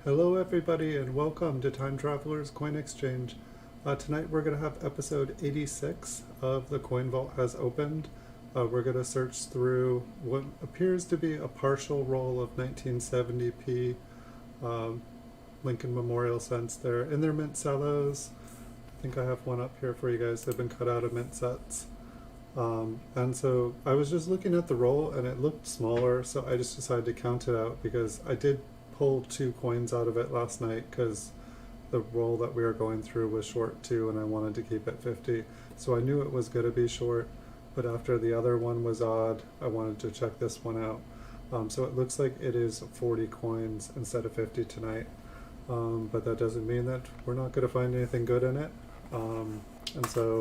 Hello everybody and welcome to Time Traveler's Coin Exchange. Tonight we're going to have episode 86 of The Coin Vault Has Opened. We're going to search through what appears to be a partial roll of 1970p Lincoln Memorial cents. They're in their Mint Cellos. I think I have one up here for you guys. They've been cut out of mint sets. And so I was just looking at the roll and it looked smaller, so I just decided to count it out because I did pull 2 coins out of it last night because the roll that we were going through was short 2 and I wanted to keep it 50. So I knew it was going to be short, but after the other one was odd, I wanted to check this one out. So it looks like it is 40 coins instead of 50 tonight. But that doesn't mean that we're not going to find anything good in it. And so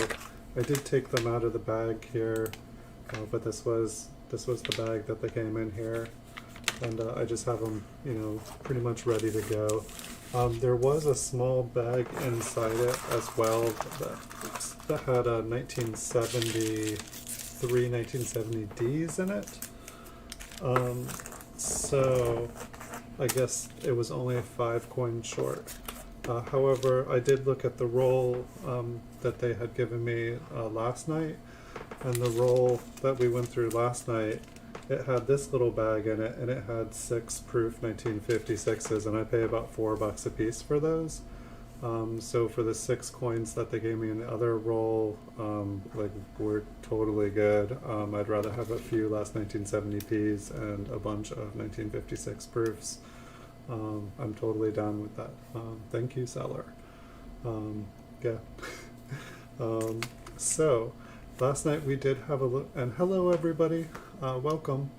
I did take them out of the bag here, but this was the bag that they came in here. And I just have them, pretty much ready to go. There was a small bag inside it as well that had a 1973, 1970Ds in it. So I guess it was only 5 coins short. However, I did look at the roll that they had given me last night, and the roll that we went through last night, it had this little bag in it, and it had 6 proof 1956s, and I pay about $4 a piece for those. So for the 6 coins that they gave me in the other roll, we're totally good. I'd rather have a few less 1970Ps and a bunch of 1956 proofs. I'm totally down with that. Thank you, seller. Yeah. So last night we did have a look, and hello everybody, welcome.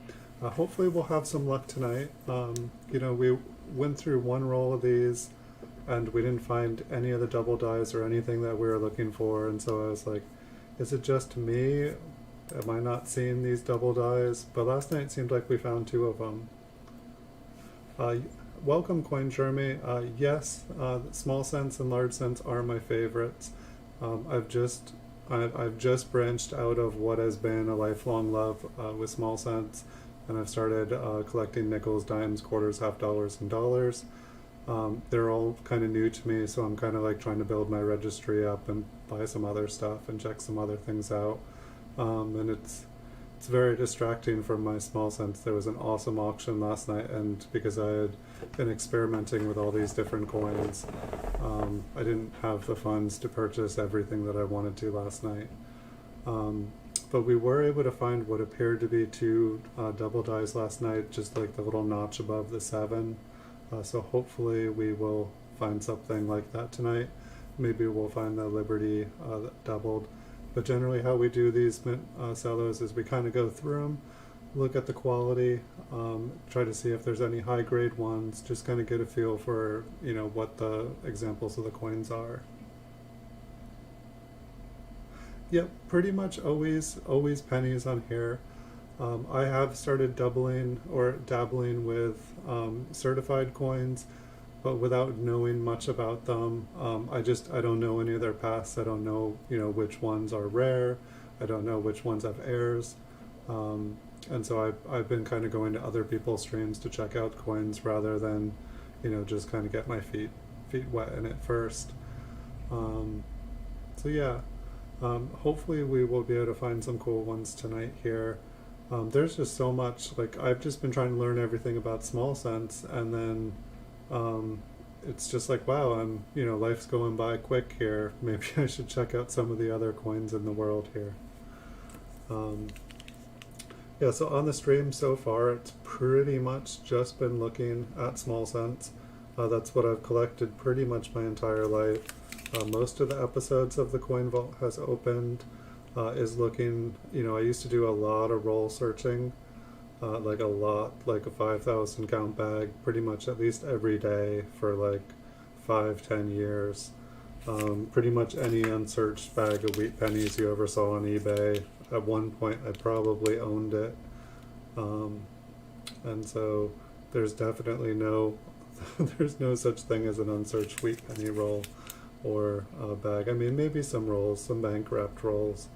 Hopefully we'll have some luck tonight. We went through one roll of these and we didn't find any of the double dies or anything that we were looking for, and so I was like, is it just me? Am I not seeing these double dies? But last night it seemed like we found 2 of them. Welcome, Coin Jeremy. Yes, small cents and large cents are my favorites. I've just branched out of what has been a lifelong love with small cents, and I've started collecting nickels, dimes, quarters, half dollars, and dollars. They're all kind of new to me, so I'm kind of like trying to build my registry up and buy some other stuff and check some other things out. And it's very distracting from my small cents. There was an awesome auction last night, and because I had been experimenting with all these different coins, I didn't have the funds to purchase everything that I wanted to last night. But we were able to find what appeared to be 2 double dies last night, just like the little notch above the 7. So hopefully we will find something like that tonight. Maybe we'll find the Liberty that doubled. But generally how we do these Mint Cellos is we kind of go through them, look at the quality, try to see if there's any high grade ones, just kind of get a feel for what the examples of the coins are. Yep, pretty much always pennies on here. I have started doubling or dabbling with certified coins, but without knowing much about them. I don't know any of their paths. I don't know which ones are rare. I don't know which ones have heirs. And so I've been kind of going to other people's streams to check out coins rather than just kind of get my feet wet in it first. So yeah, hopefully we will be able to find some cool ones tonight here. There's just so much, I've just been trying to learn everything about small cents, and then it's just like, wow, life's going by quick here. Maybe I should check out some of the other coins in the world here. Yeah, so on the stream so far, it's pretty much just been looking at small cents. That's what I've collected pretty much my entire life. Most of the episodes of the Coin Vault Has Opened is looking, I used to do a lot of roll searching, like a 5,000 count bag, pretty much at least every day for 5-10 years. Pretty much any unsearched bag of wheat pennies you ever saw on eBay. At one point I probably owned it. And so there's definitely there's no such thing as an unsearched wheat penny roll or bag. I mean, maybe some rolls, some bank wrapped rolls.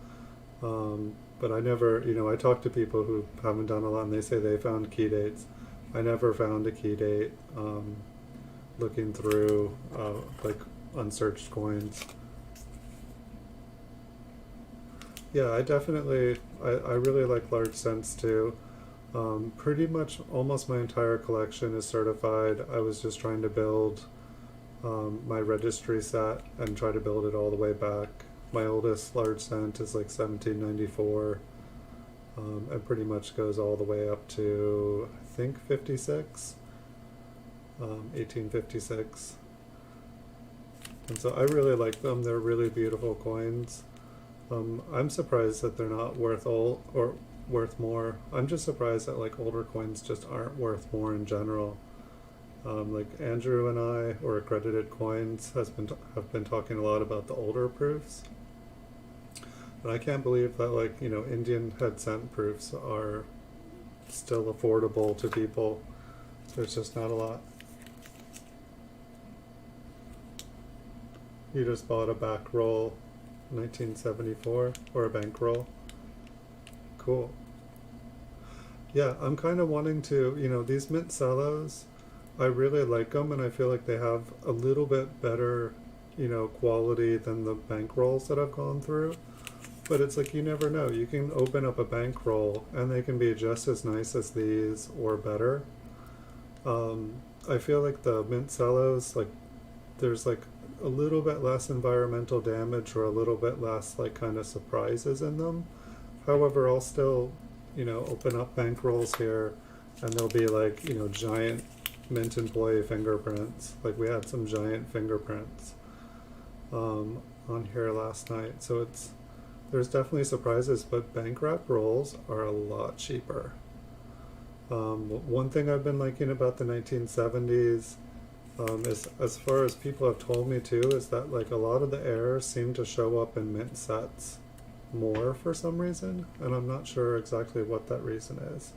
But I never, I talk to people who haven't done a lot and they say they found key dates. I never found a key date. looking through like unsearched coins. Yeah, I really like large cents too. Pretty much almost my entire collection is certified. I was just trying to build my registry set and try to build it all the way back. My oldest large cent is like 1794. It pretty much goes all the way up to, I think, 56, 1856. And so I really like them. They're really beautiful coins. I'm surprised that they're not worth worth more. I'm just surprised that like older coins just aren't worth more in general. Like Andrew and I, or Accredited Coins, have been talking a lot about the older proofs. And I can't believe that, like, you know, Indian head cent proofs are still affordable to people. There's just not a lot. You just bought a back roll 1974, or a bankroll. Cool. Yeah, I'm kind of wanting to, you know, these Mint Cellos, I really like them, and I feel like they have a little bit better, you know, quality than the bankrolls that I've gone through. But it's like, you never know. You can open up a bankroll and they can be just as nice as these or better. I feel like the Mint Cellos, like, there's like a little bit less environmental damage or a little bit less like kind of surprises in them. However, I'll still, you know, open up bankrolls here and there'll be like, you know, giant Mint employee fingerprints. Like we had some giant fingerprints on here last night. So there's definitely surprises, but bank wrap rolls are a lot cheaper. One thing I've been liking about the 1970s is, as far as people have told me too, is that like a lot of the errors seem to show up in mint sets more for some reason, and I'm not sure exactly what that reason is.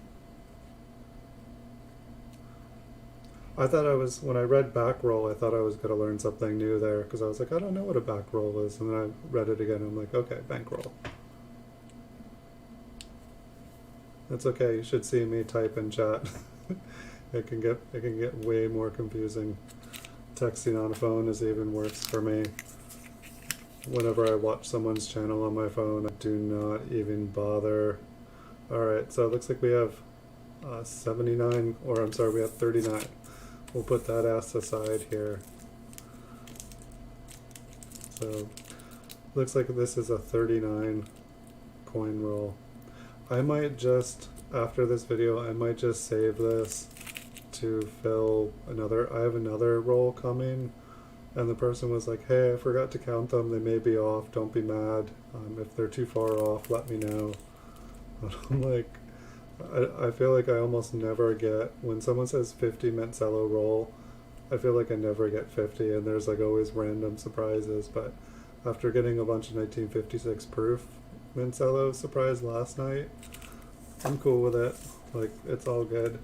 When I read back roll, I thought I was going to learn something new there, because I was like, I don't know what a back roll is, and then I read it again and I'm like, okay, bankroll. That's okay, you should see me type in chat. It can get way more confusing. Texting on a phone is even worse for me. Whenever I watch someone's channel on my phone, I do not even bother. Alright, so it looks like we have 79, or I'm sorry, we have 39. We'll put that ass aside here. So, looks like this is a 39 coin roll. I might just, after this video, I might just save this to fill another, I have another roll coming, and the person was like, hey, I forgot to count them, they may be off, don't be mad. If they're too far off, let me know. I'm like, I feel like I almost never get, when someone says 50 Mint Cello roll, I feel like I never get 50, and there's like always random surprises. But after getting a bunch of 1956 proof Mint Cello surprise last night, I'm cool with it. Like, it's all good.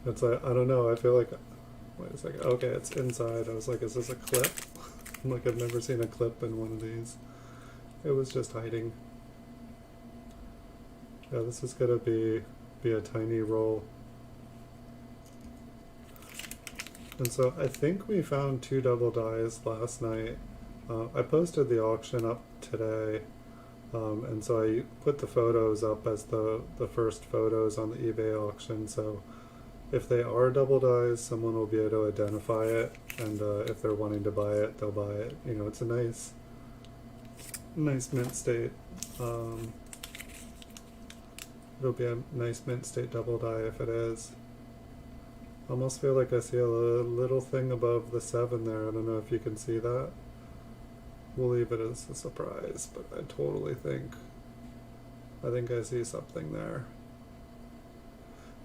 It's like, I don't know, I feel like, wait a second, okay, it's inside. I was like, is this a clip? I'm like, I've never seen a clip in one of these. It was just hiding. Yeah, this is gonna be a tiny roll. And so I think we found 2 double dies last night. I posted the auction up today, and so I put the photos up as the first photos on the eBay auction. So if they are double dies, someone will be able to identify it, and if they're wanting to buy it, they'll buy it. You know, it's a nice mint state. It'll be a nice mint state double die if it is. I almost feel like I see a little thing above the 7 there. I don't know if you can see that. We'll leave it as a surprise, but I totally think I see something there.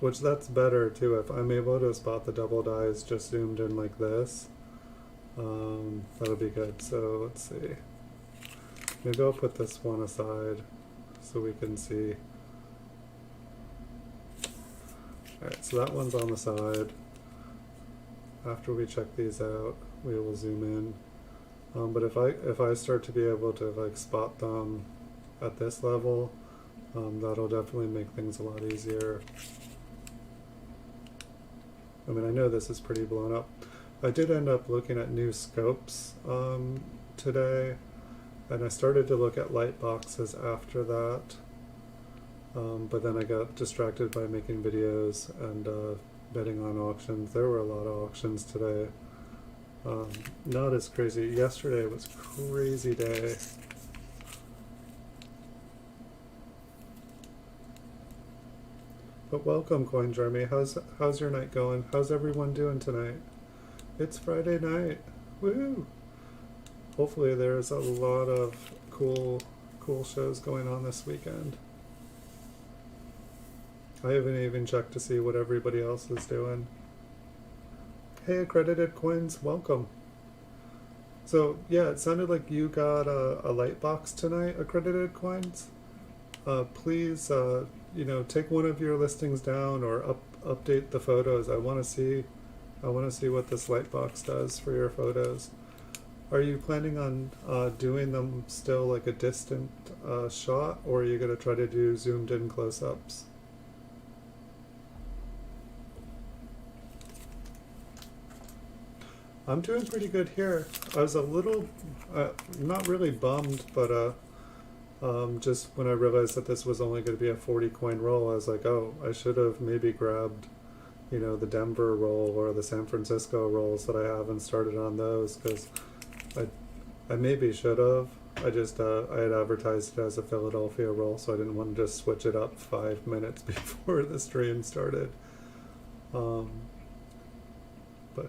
Which, that's better too. If I'm able to spot the double dies just zoomed in like this, that'll be good. So let's see. Maybe I'll put this one aside so we can see. Alright, so that one's on the side. After we check these out, we will zoom in. But if I start to be able to like spot them at this level, That'll definitely make things a lot easier. I mean, I know this is pretty blown up. I did end up looking at new scopes today, and I started to look at light boxes after that, but then I got distracted by making videos and betting on auctions. There were a lot of auctions today. Not as crazy. Yesterday was a crazy day. But welcome, Coin Jeremy. How's your night going? How's everyone doing tonight? It's Friday night. Woo! Hopefully there's a lot of cool shows going on this weekend. I haven't even checked to see what everybody else is doing. Hey, Accredited Coins, welcome. So yeah, it sounded like you got a light box tonight, Accredited Coins. Please, take one of your listings down or update the photos. I want to see what this light box does for your photos. Are you planning on doing them still like a distant shot, or are you going to try to do zoomed in close-ups? I'm doing pretty good here. I was a little, not really bummed, but just when I realized that this was only going to be a 40 coin roll, I was like, oh, I should have maybe grabbed, the Denver roll or the San Francisco rolls that I have and started on those, because I maybe should have. I just, I had advertised it as a Philadelphia roll, so I didn't want to just switch it up 5 minutes before the stream started. But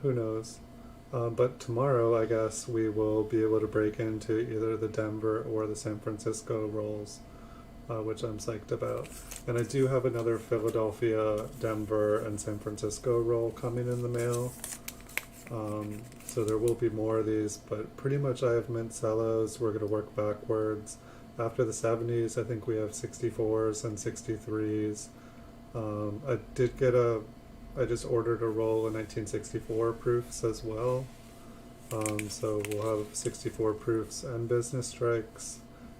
who knows? But tomorrow, I guess, we will be able to break into either the Denver or the San Francisco rolls, which I'm psyched about. And I do have another Philadelphia, Denver, and San Francisco roll coming in the mail. So there will be more of these, but pretty much I have Mint Cellos. We're going to work backwards. After the 70s, I think we have 64s and 63s. I just ordered a roll in 1964 proofs as well. So we'll have 64 proofs and business strikes.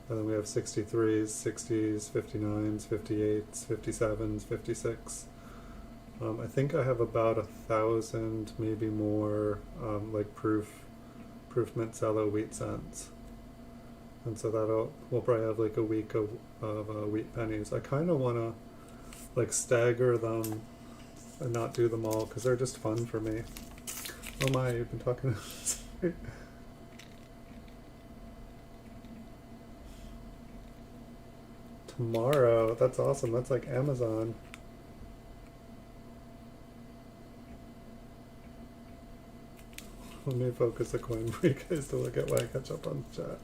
And then we have 63s, 60s, 59s, 58s, 57s, 56. I think I have about 1,000, maybe more, like proof Mint Cello wheat cents. And so we'll probably have like a week of wheat pennies. I kind of want to like stagger them and not do them all because they're just fun for me. Oh my, you've been talking. Tomorrow, that's awesome. That's like Amazon. Let me focus the coin for you guys to look at while I catch up on the chat.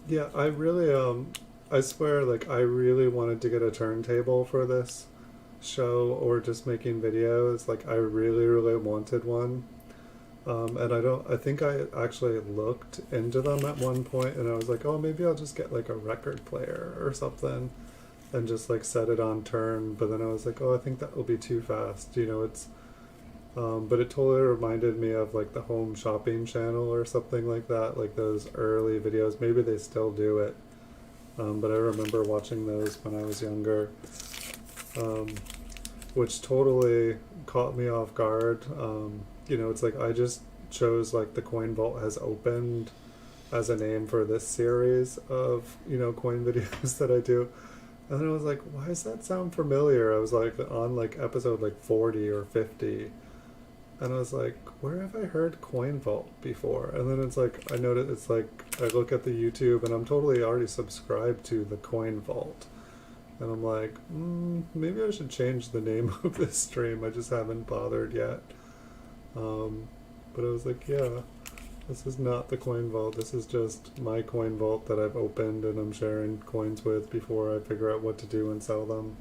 Yeah, I really, I swear, like, I really wanted to get a turntable for this show or just making videos. Like, I really, really wanted one. And I think I actually looked into them at one point and I was like, oh, maybe I'll just get like a record player or something and just like set it on turn. But then I was like, oh, I think that will be too fast. But it totally reminded me of like the home shopping channel or something like that, like those early videos. Maybe they still do it, but I remember watching those when I was younger, which totally caught me off guard. It's like I just chose like the Coin Vault has opened as a name for this series of coin videos that I do. And then I was like, why does that sound familiar? I was like on like episode like 40 or 50. And I was like, where have I heard Coin Vault before? And then it's like, I noticed it's like, I look at the YouTube and I'm totally already subscribed to the Coin Vault. And I'm like, maybe I should change the name of this stream. I just haven't bothered yet. But I was like, yeah, this is not the Coin Vault. This is just my Coin Vault that I've opened and I'm sharing coins with before I figure out what to do and sell them.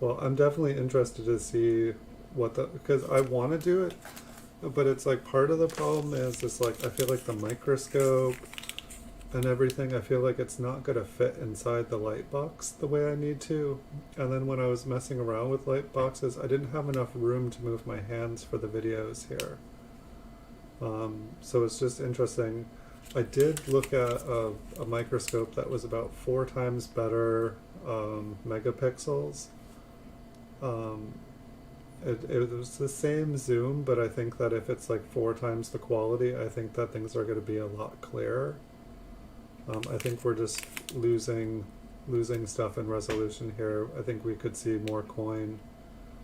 Well, I'm definitely interested to see because I want to do it. but it's like part of the problem is like I feel like the microscope and everything, I feel like it's not going to fit inside the light box the way I need to. And then when I was messing around with light boxes, I didn't have enough room to move my hands for the videos here. So it's just interesting. I did look at a microscope that was about 4 times better megapixels. Um, it was the same zoom, but I think that if it's like 4 times the quality, I think that things are going to be a lot clearer. I think we're just losing stuff in resolution here. I think we could see more coin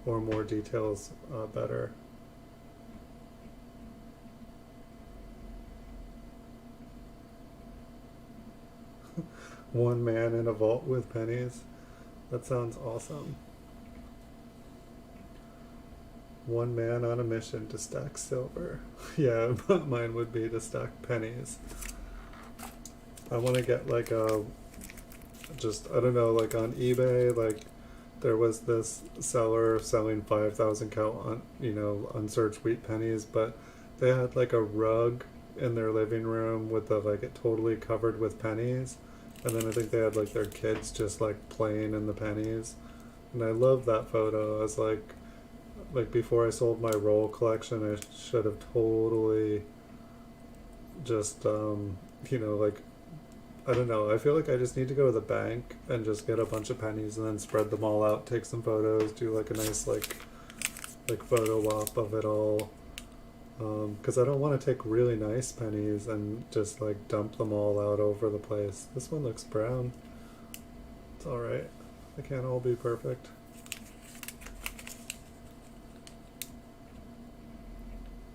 or more details better. One man in a vault with pennies. That sounds awesome. One man on a mission to stack silver. Yeah, mine would be to stack pennies. I want to get like a, just, I don't know, like on eBay, like there was this seller selling 5,000 count, unsearched wheat pennies, but they had like a rug in their living room with the, like it totally covered with pennies. And then I think they had like their kids just like playing in the pennies. And I love that photo. I was like before I sold my roll collection, I should have totally just, like, I don't know. I feel like I just need to go to the bank and just get a bunch of pennies and then spread them all out, take some photos, do like a nice like photo op of it all. Because I don't want to take really nice pennies and just like dump them all out over the place. This one looks brown. It's alright. They can't all be perfect.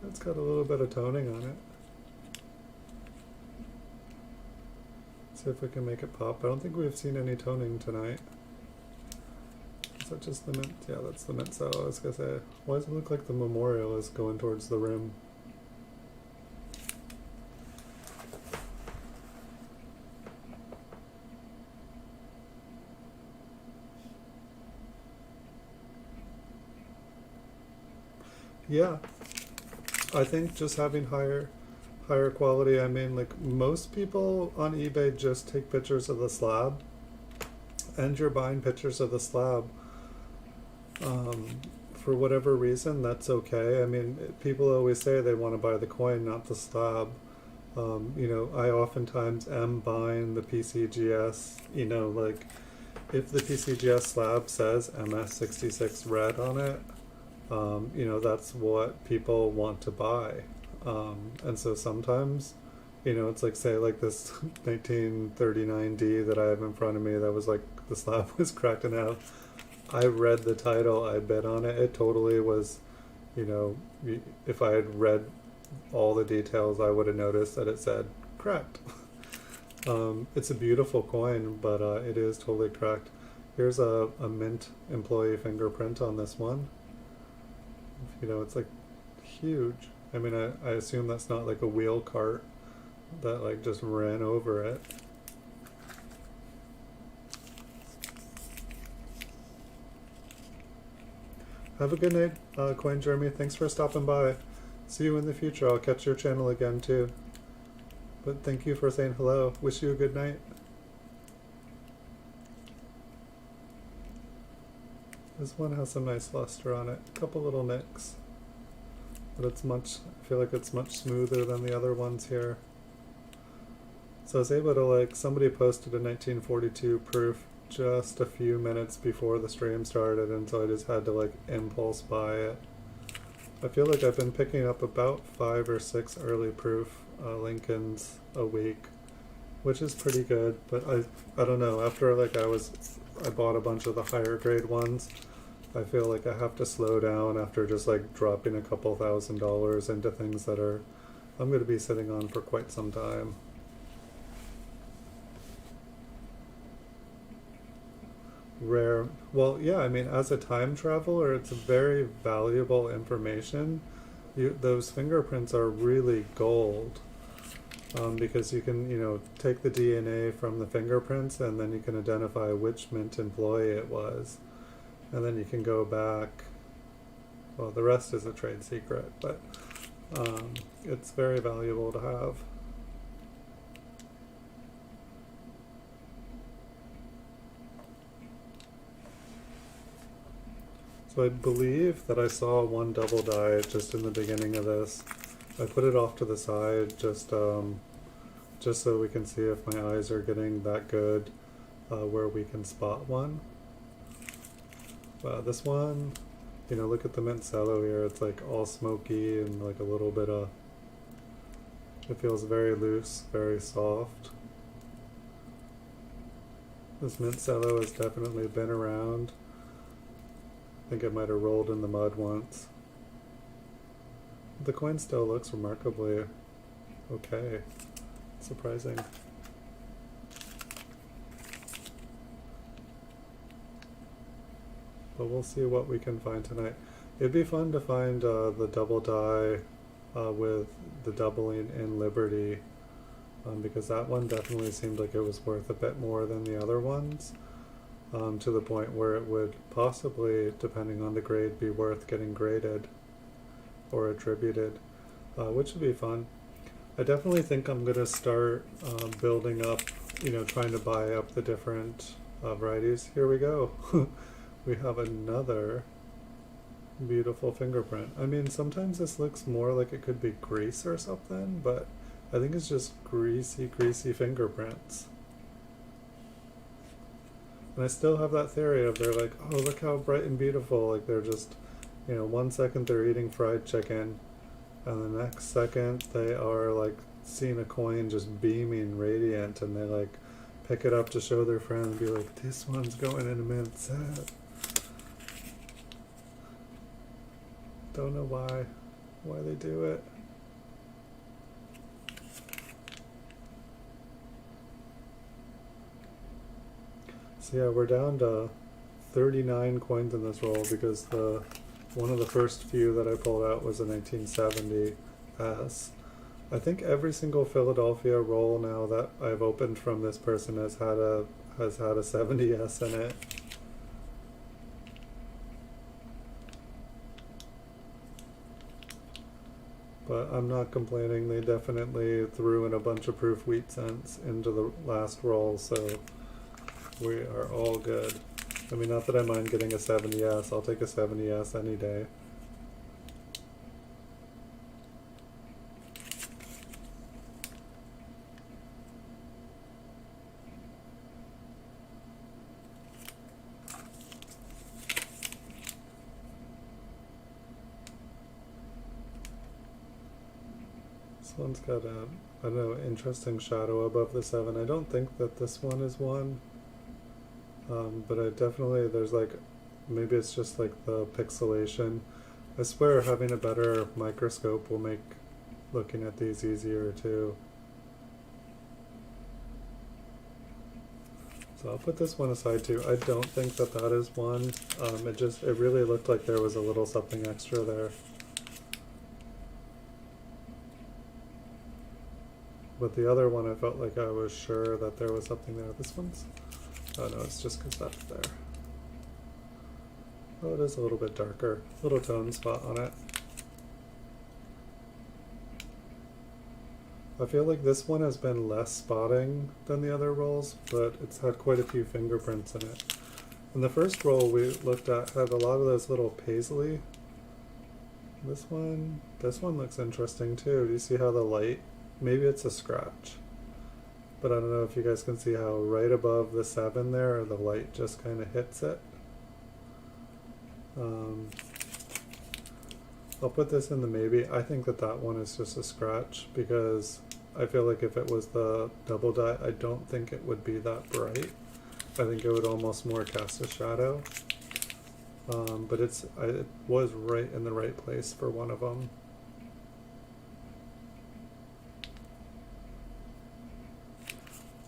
It's got a little bit of toning on it. See if we can make it pop. I don't think we've seen any toning tonight. Is that just the mint? Yeah, that's the mint cello. I was gonna say, why does it look like the memorial is going towards the rim? Yeah, I think just having higher quality. I mean, like most people on eBay just take pictures of the slab, and you're buying pictures of the slab. For whatever reason, that's okay. I mean, people always say they want to buy the coin, not the slab. I oftentimes am buying the PCGS, like if the PCGS slab says MS66 red on it, that's what people want to buy. And so sometimes, it's like, say, like this 1939D that I have in front of me that was like, the slab was cracked in half. I read the title, I bid on it. It totally was, if I had read all the details, I would have noticed that it said cracked. It's a beautiful coin, but it is totally cracked. Here's a mint employee fingerprint on this one. It's like huge. I mean, I assume that's not like a wheel cart that like just ran over it. Have a good night, Coin Jeremy. Thanks for stopping by. See you in the future. I'll catch your channel again too. But thank you for saying hello. Wish you a good night. This one has some nice luster on it. A couple little nicks. But I feel like it's much smoother than the other ones here. So I was able to somebody posted a 1942 proof just a few minutes before the stream started, and so I just had to impulse buy it. I feel like I've been picking up about 5 or 6 early proof Lincolns a week, which is pretty good, but I don't know, after I bought a bunch of the higher grade ones, I feel like I have to slow down after just dropping a couple $1,000s into things that I'm going to be sitting on for quite some time. Rare. Well, yeah, I mean, as a time traveler, it's very valuable information. Those fingerprints are really gold, because you can, take the DNA from the fingerprints and then you can identify which mint employee it was. And then you can go back, well, the rest is a trade secret, but It's very valuable to have. So I believe that I saw one double die just in the beginning of this. I put it off to the side just so we can see if my eyes are getting that good where we can spot one. This one, you know, look at the mint cello here. It's like all smoky and like a little bit of, it feels very loose, very soft. This mint cello has definitely been around. I think it might have rolled in the mud once. The coin still looks remarkably okay. Surprising. But we'll see what we can find tonight. It'd be fun to find the double die with the doubling in Liberty, because that one definitely seemed like it was worth a bit more than the other ones, to the point where it would possibly, depending on the grade, be worth getting graded or attributed, which would be fun. I definitely think I'm going to start building up, you know, trying to buy up the different varieties. Here we go. We have another beautiful fingerprint. I mean, sometimes this looks more like it could be grease or something, but I think it's just greasy fingerprints. And I still have that theory of they're like, oh, look how bright and beautiful. Like they're just, you know, 1 second they're eating fried chicken, and the next second they are like seeing a coin just beaming radiant, and they like pick it up to show their friend and be like, this one's going in a mint set. Don't know why they do it. So yeah, we're down to 39 coins in this roll because one of the first few that I pulled out was a 1970 S. I think every single Philadelphia roll now that I've opened from this person has had a 70S in it. But I'm not complaining. They definitely threw in a bunch of proof wheat cents into the last roll, so we are all good. I mean, not that I mind getting a 70S. I'll take a 70S any day. This one's got a, I don't know, interesting shadow above the 7. I don't think that this one is one. But I definitely, there's like, maybe it's just like the pixelation. I swear having a better microscope will make looking at these easier too. So I'll put this one aside too. I don't think that that is one. It really looked like there was a little something extra there. But the other one I felt like I was sure that there was something there. This one's, oh no, it's just because that's there. Oh, it is a little bit darker. Little tone spot on it. I feel like this one has been less spotting than the other rolls, but it's had quite a few fingerprints in it. And the first roll we looked at had a lot of those little paisley. This one looks interesting too. Do you see how the light, maybe it's a scratch, but I don't know if you guys can see how right above the 7 there, the light just kind of hits it. I'll put this in the maybe. I think that that one is just a scratch because I feel like if it was the double die, I don't think it would be that bright. I think it would almost more cast a shadow. But it was right in the right place for one of them.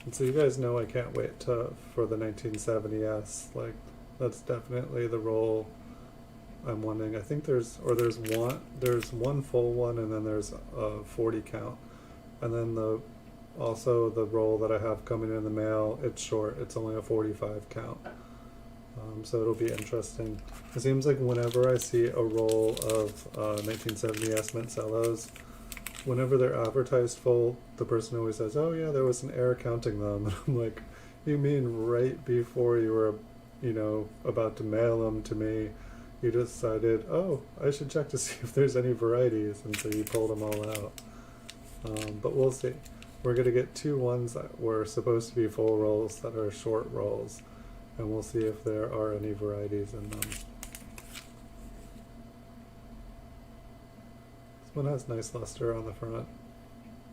And so you guys know I can't wait for the 1970S. Like, that's definitely the roll I'm wanting. I think there's one full one, and then there's a 40 count, and then also the roll that I have coming in the mail, it's short. It's only a 45 count. So it'll be interesting. It seems like whenever I see a roll of 1970 S Mint Cellos, whenever they're advertised full, the person always says, "Oh yeah, there was an error counting them." And I'm like, "You mean right before you were, about to mail them to me, you decided, oh, I should check to see if there's any varieties," and so you pulled them all out. But we'll see. We're gonna get two ones that were supposed to be full rolls that are short rolls, and we'll see if there are any varieties in them. This one has nice luster on the front.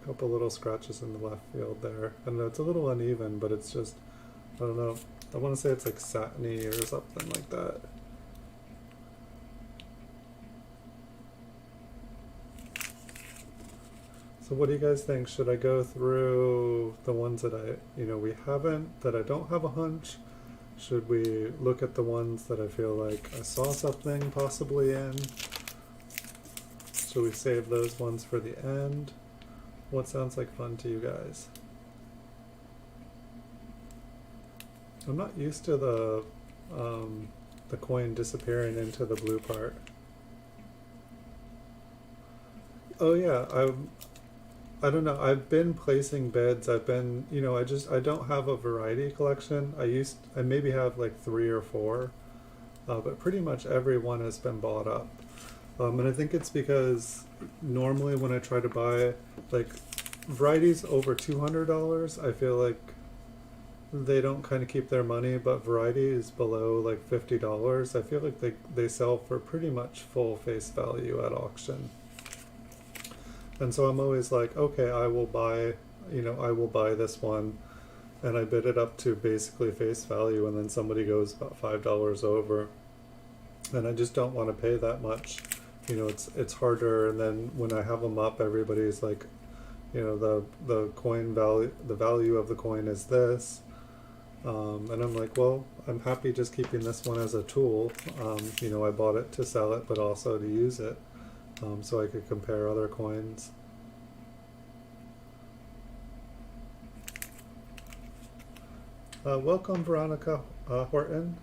A couple little scratches in the left field there. I know it's a little uneven, but it's just, I don't know. I want to say it's like satiny or something like that. So what do you guys think? Should I go through the ones that we haven't, that I don't have a hunch? Should we look at the ones that I feel like I saw something possibly in? Should we save those ones for the end? What sounds like fun to you guys? I'm not used to the coin disappearing into the blue part. Oh yeah, I don't know. I've been placing bids. I've been, I don't have a variety collection. I maybe have like 3 or 4, but pretty much every one has been bought up. And I think it's because normally when I try to buy like varieties over $200, I feel like they don't kind of keep their money, but varieties below like $50, I feel like they sell for pretty much full face value at auction. And so I'm always like, okay, I will buy this one, and I bid it up to basically face value, and then somebody goes about $5 over, and I just don't want to pay that much. It's harder, and then when I have them up, everybody's like, the coin value, the value of the coin is this, and I'm like, well, I'm happy just keeping this one as a tool. I bought it to sell it, but also to use it. So I could compare other coins. Welcome, Veronica Horton.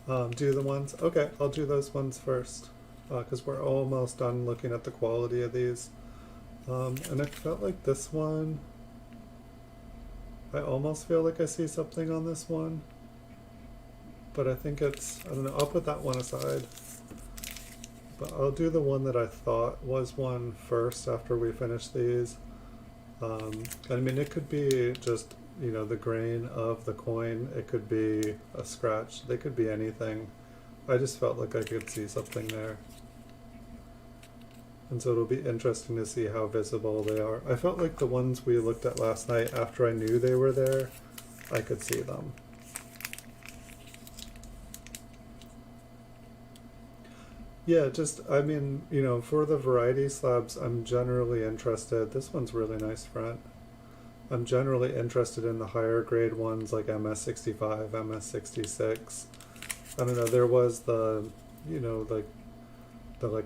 Do the ones. Okay, I'll do those ones first, because we're almost done looking at the quality of these. And I felt like this one, I almost feel like I see something on this one. But I think I don't know, I'll put that one aside. But I'll do the one that I thought was one first after we finish these. I mean, it could be just, the grain of the coin. It could be a scratch. They could be anything. I just felt like I could see something there. And so it'll be interesting to see how visible they are. I felt like the ones we looked at last night, after I knew they were there, I could see them. Yeah, for the variety slabs, I'm generally interested. This one's really nice front. I'm generally interested in the higher grade ones like MS65, MS66. I don't know, there was the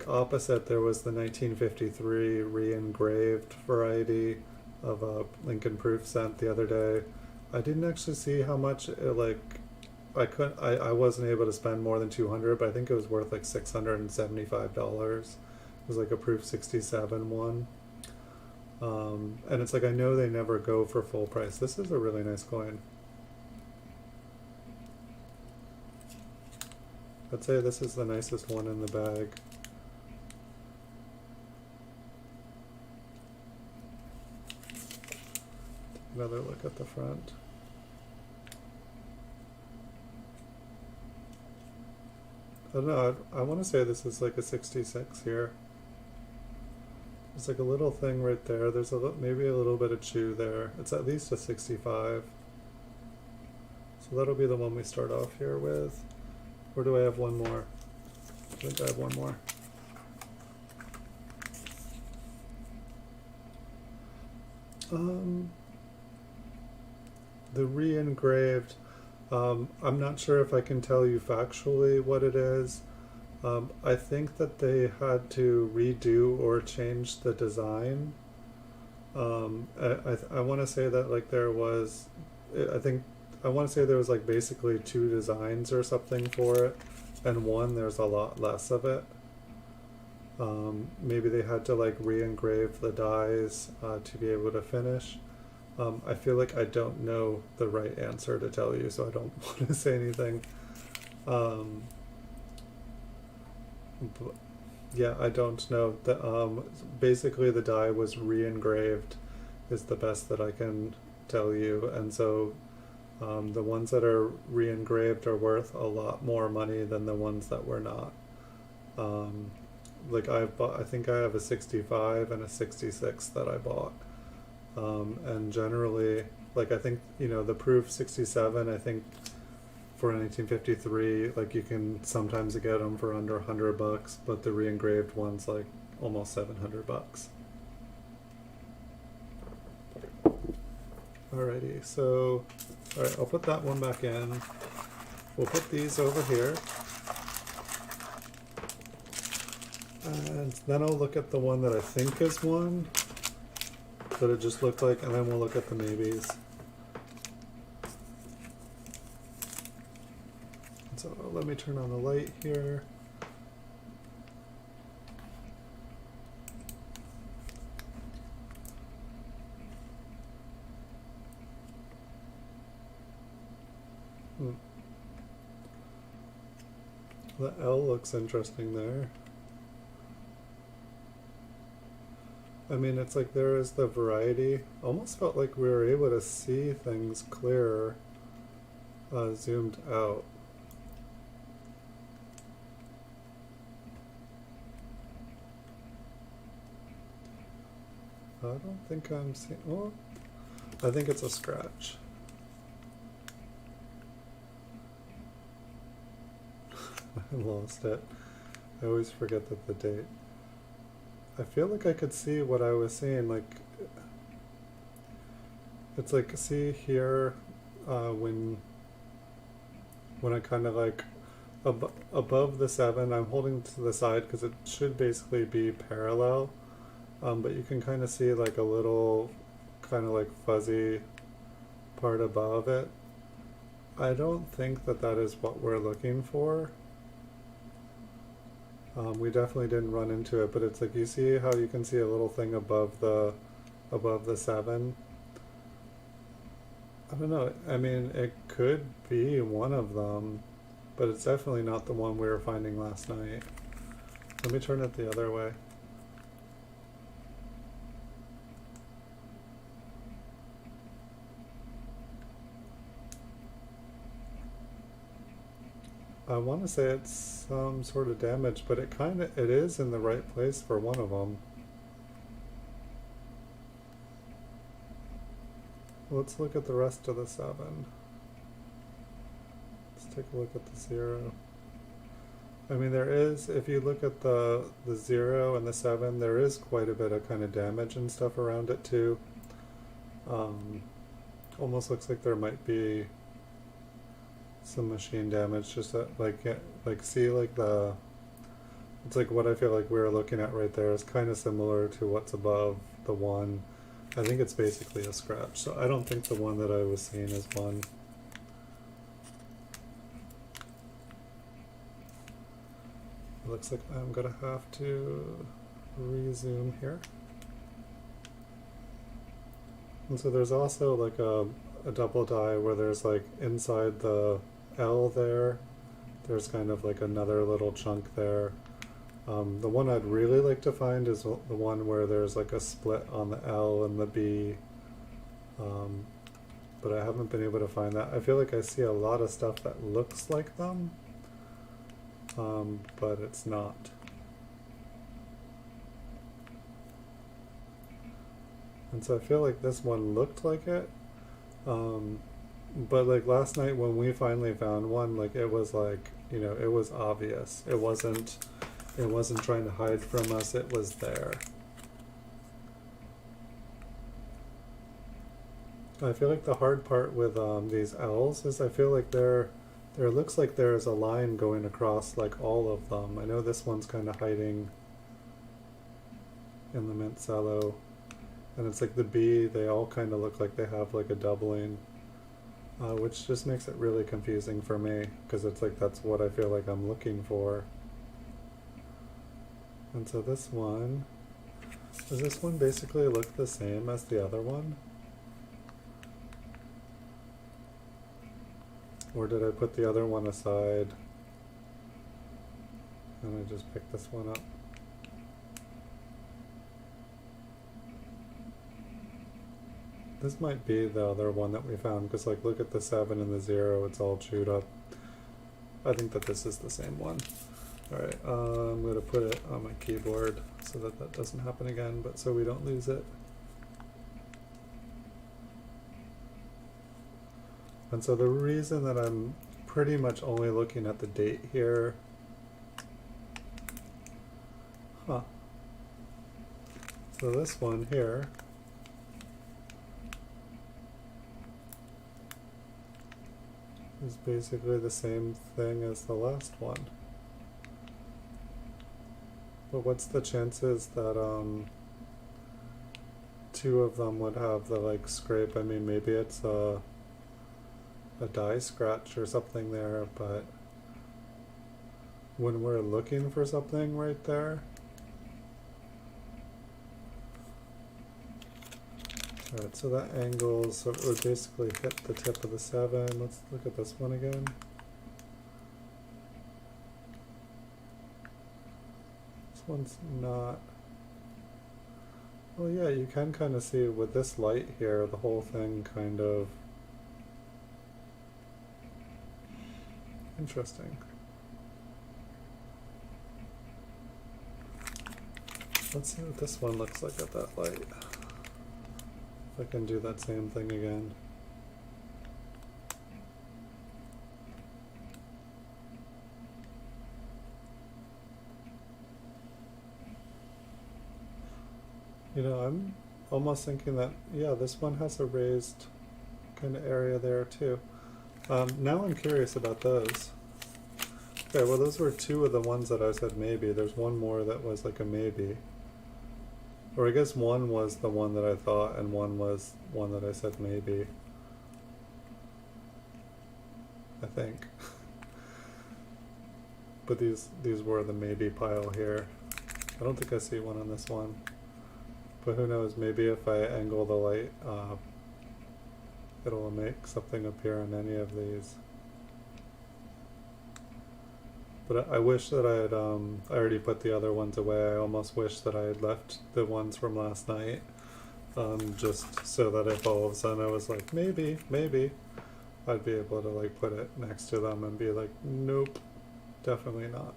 opposite, there was the 1953 re-engraved variety of a Lincoln Proof sent the other day. I didn't actually see how much I wasn't able to spend more than $200, but I think it was worth like $675. It was like a Proof 67 one. And it's like, I know they never go for full price. This is a really nice coin. I'd say this is the nicest one in the bag. Another look at the front. I don't know, I want to say this is like a 66 here. There's like a little thing right there. There's maybe a little bit of chew there. It's at least a 65. So that'll be the one we start off here with. Or do I have one more? I think I have one more. The re-engraved, I'm not sure if I can tell you factually what it is. I think that they had to redo or change the design. I want to say that like there was I think I want to say there was like basically 2 designs or something for it, and one there's a lot less of it. Maybe they had to like re-engrave the dies to be able to finish. I feel like I don't know the right answer to tell you, so I don't want to say anything. Um, but yeah, I don't know. Basically the die was re-engraved is the best that I can tell you, and so the ones that are re-engraved are worth a lot more money than the ones that were not. Um, like I think I have a 65 and a 66 that I bought. And generally, like I think, the proof 67, I think for 1953, like you can sometimes get them for under $100, but the re-engraved ones like almost $700. Alrighty, so, alright, I'll put that one back in. We'll put these over here. And then I'll look at the one that I think is one that it just looked like, and then we'll look at the maybes. So let me turn on the light here. The L looks interesting there. I mean, it's like there is the variety. Almost felt like we were able to see things clearer, zoomed out. I don't think I'm seeing, well, I think it's a scratch. I lost it. I always forget the date. I feel like I could see what I was seeing, like, it's like, see here, when I kind of like, above the 7, I'm holding to the side because it should basically be parallel, but you can kind of see like a little kind of like fuzzy part above it. I don't think that that is what we're looking for. We definitely didn't run into it, but it's like you see how you can see a little thing above the 7. I don't know. I mean, it could be one of them, but it's definitely not the one we were finding last night. Let me turn it the other way. I want to say it's some sort of damage, but it is in the right place for one of them. Let's look at the rest of the 7. Let's take a look at the 0. I mean, there is, if you look at the 0 and the 7, there is quite a bit of kind of damage and stuff around it too. Almost looks like there might be some machine damage, just that, like see, like it's like what I feel like we were looking at right there is kind of similar to what's above the 1. I think it's basically a scratch, so I don't think the one that I was seeing is one. It looks like I'm gonna have to rezoom here. And so there's also like a double die where there's like inside the L there's kind of like another little chunk there. The one I'd really like to find is the one where there's like a split on the L and the B, but I haven't been able to find that. I feel like I see a lot of stuff that looks like them, but it's not. And so I feel like this one looked like it, but like last night when we finally found one, like it was like, it was obvious. It wasn't trying to hide from us, it was there. I feel like the hard part with these L's is I feel like there looks like there's a line going across like all of them. I know this one's kind of hiding in the Mint Cello, and it's like the B, they all kind of look like they have like a doubling. which just makes it really confusing for me, because it's like that's what I feel like I'm looking for. And so this one, does this one basically look the same as the other one? Or did I put the other one aside and I just picked this one up? This might be the other one that we found, because like look at the 7 and the 0, it's all chewed up. I think that this is the same one. Alright, I'm going to put it on my keyboard so that that doesn't happen again, but so we don't lose it. And so the reason that I'm pretty much only looking at the date here, so this one here is basically the same thing as the last one. But what's the chances that two of them would have the like scrape? I mean, maybe it's a die scratch or something there, but when we're looking for something right there. Alright, so that angle, so it would basically hit the tip of the 7. Let's look at this one again. This one's not. Well, yeah, you can kind of see with this light here, the whole thing kind of interesting. Let's see what this one looks like at that light. If I can do that same thing again. You know, I'm almost thinking that, yeah, this one has a raised kind of area there too. Now I'm curious about those. Okay, well those were two of the ones that I said maybe. There's one more that was like a maybe. Or I guess one was the one that I thought and one was one that I said maybe. I think. But these were the maybe pile here. I don't think I see one on this one. But who knows, maybe if I angle the light, it'll make something appear on any of these. But I wish that I had, I already put the other ones away. I almost wish that I had left the ones from last night, just so that if all of a sudden I was like, maybe, I'd be able to like put it next to them and be like, nope, definitely not.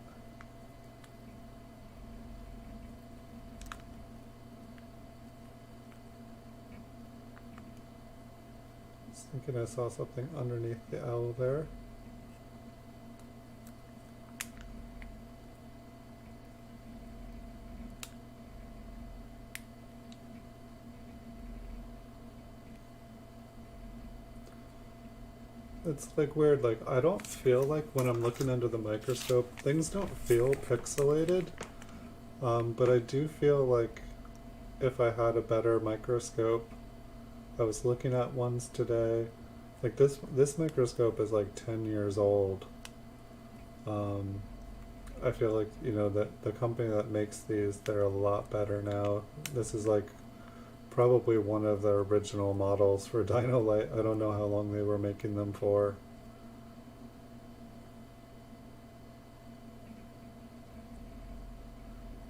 Just thinking I saw something underneath the L there. It's like weird, like I don't feel like when I'm looking under the microscope, things don't feel pixelated, but I do feel like if I had a better microscope, I was looking at ones today, like this microscope is like 10 years old. I feel like, you know, that the company that makes these, they're a lot better now. This is like probably one of the original models for Dino Light. I don't know how long they were making them for.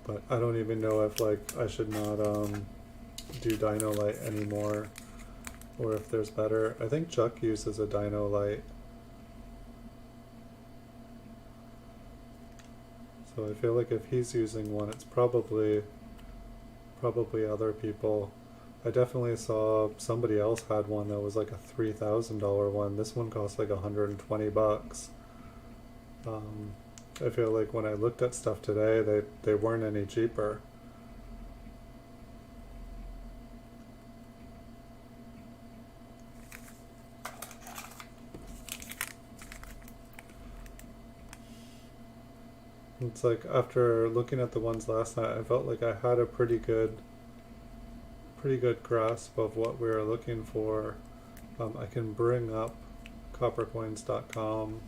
But I don't even know if like I should not do Dino Light anymore, or if there's better. I think Chuck uses a Dino Light. So I feel like if he's using one, it's probably other people. I definitely saw somebody else had one that was like a $3,000 one. This one cost like 120 bucks. I feel like when I looked at stuff today, they weren't any cheaper. It's like after looking at the ones last night, I felt like I had a pretty good grasp of what we were looking for. I can bring up coppercoins.com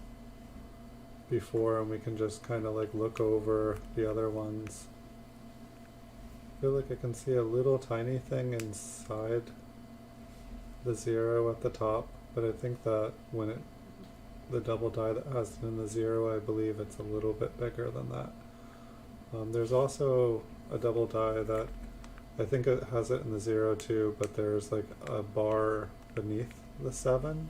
before, and we can just kind of like look over the other ones. I feel like I can see a little tiny thing inside the 0 at the top, but I think that when the double die that has it in the 0, I believe it's a little bit bigger than that. There's also a double die that I think it has it in the 0 too, but there's like a bar beneath the 7.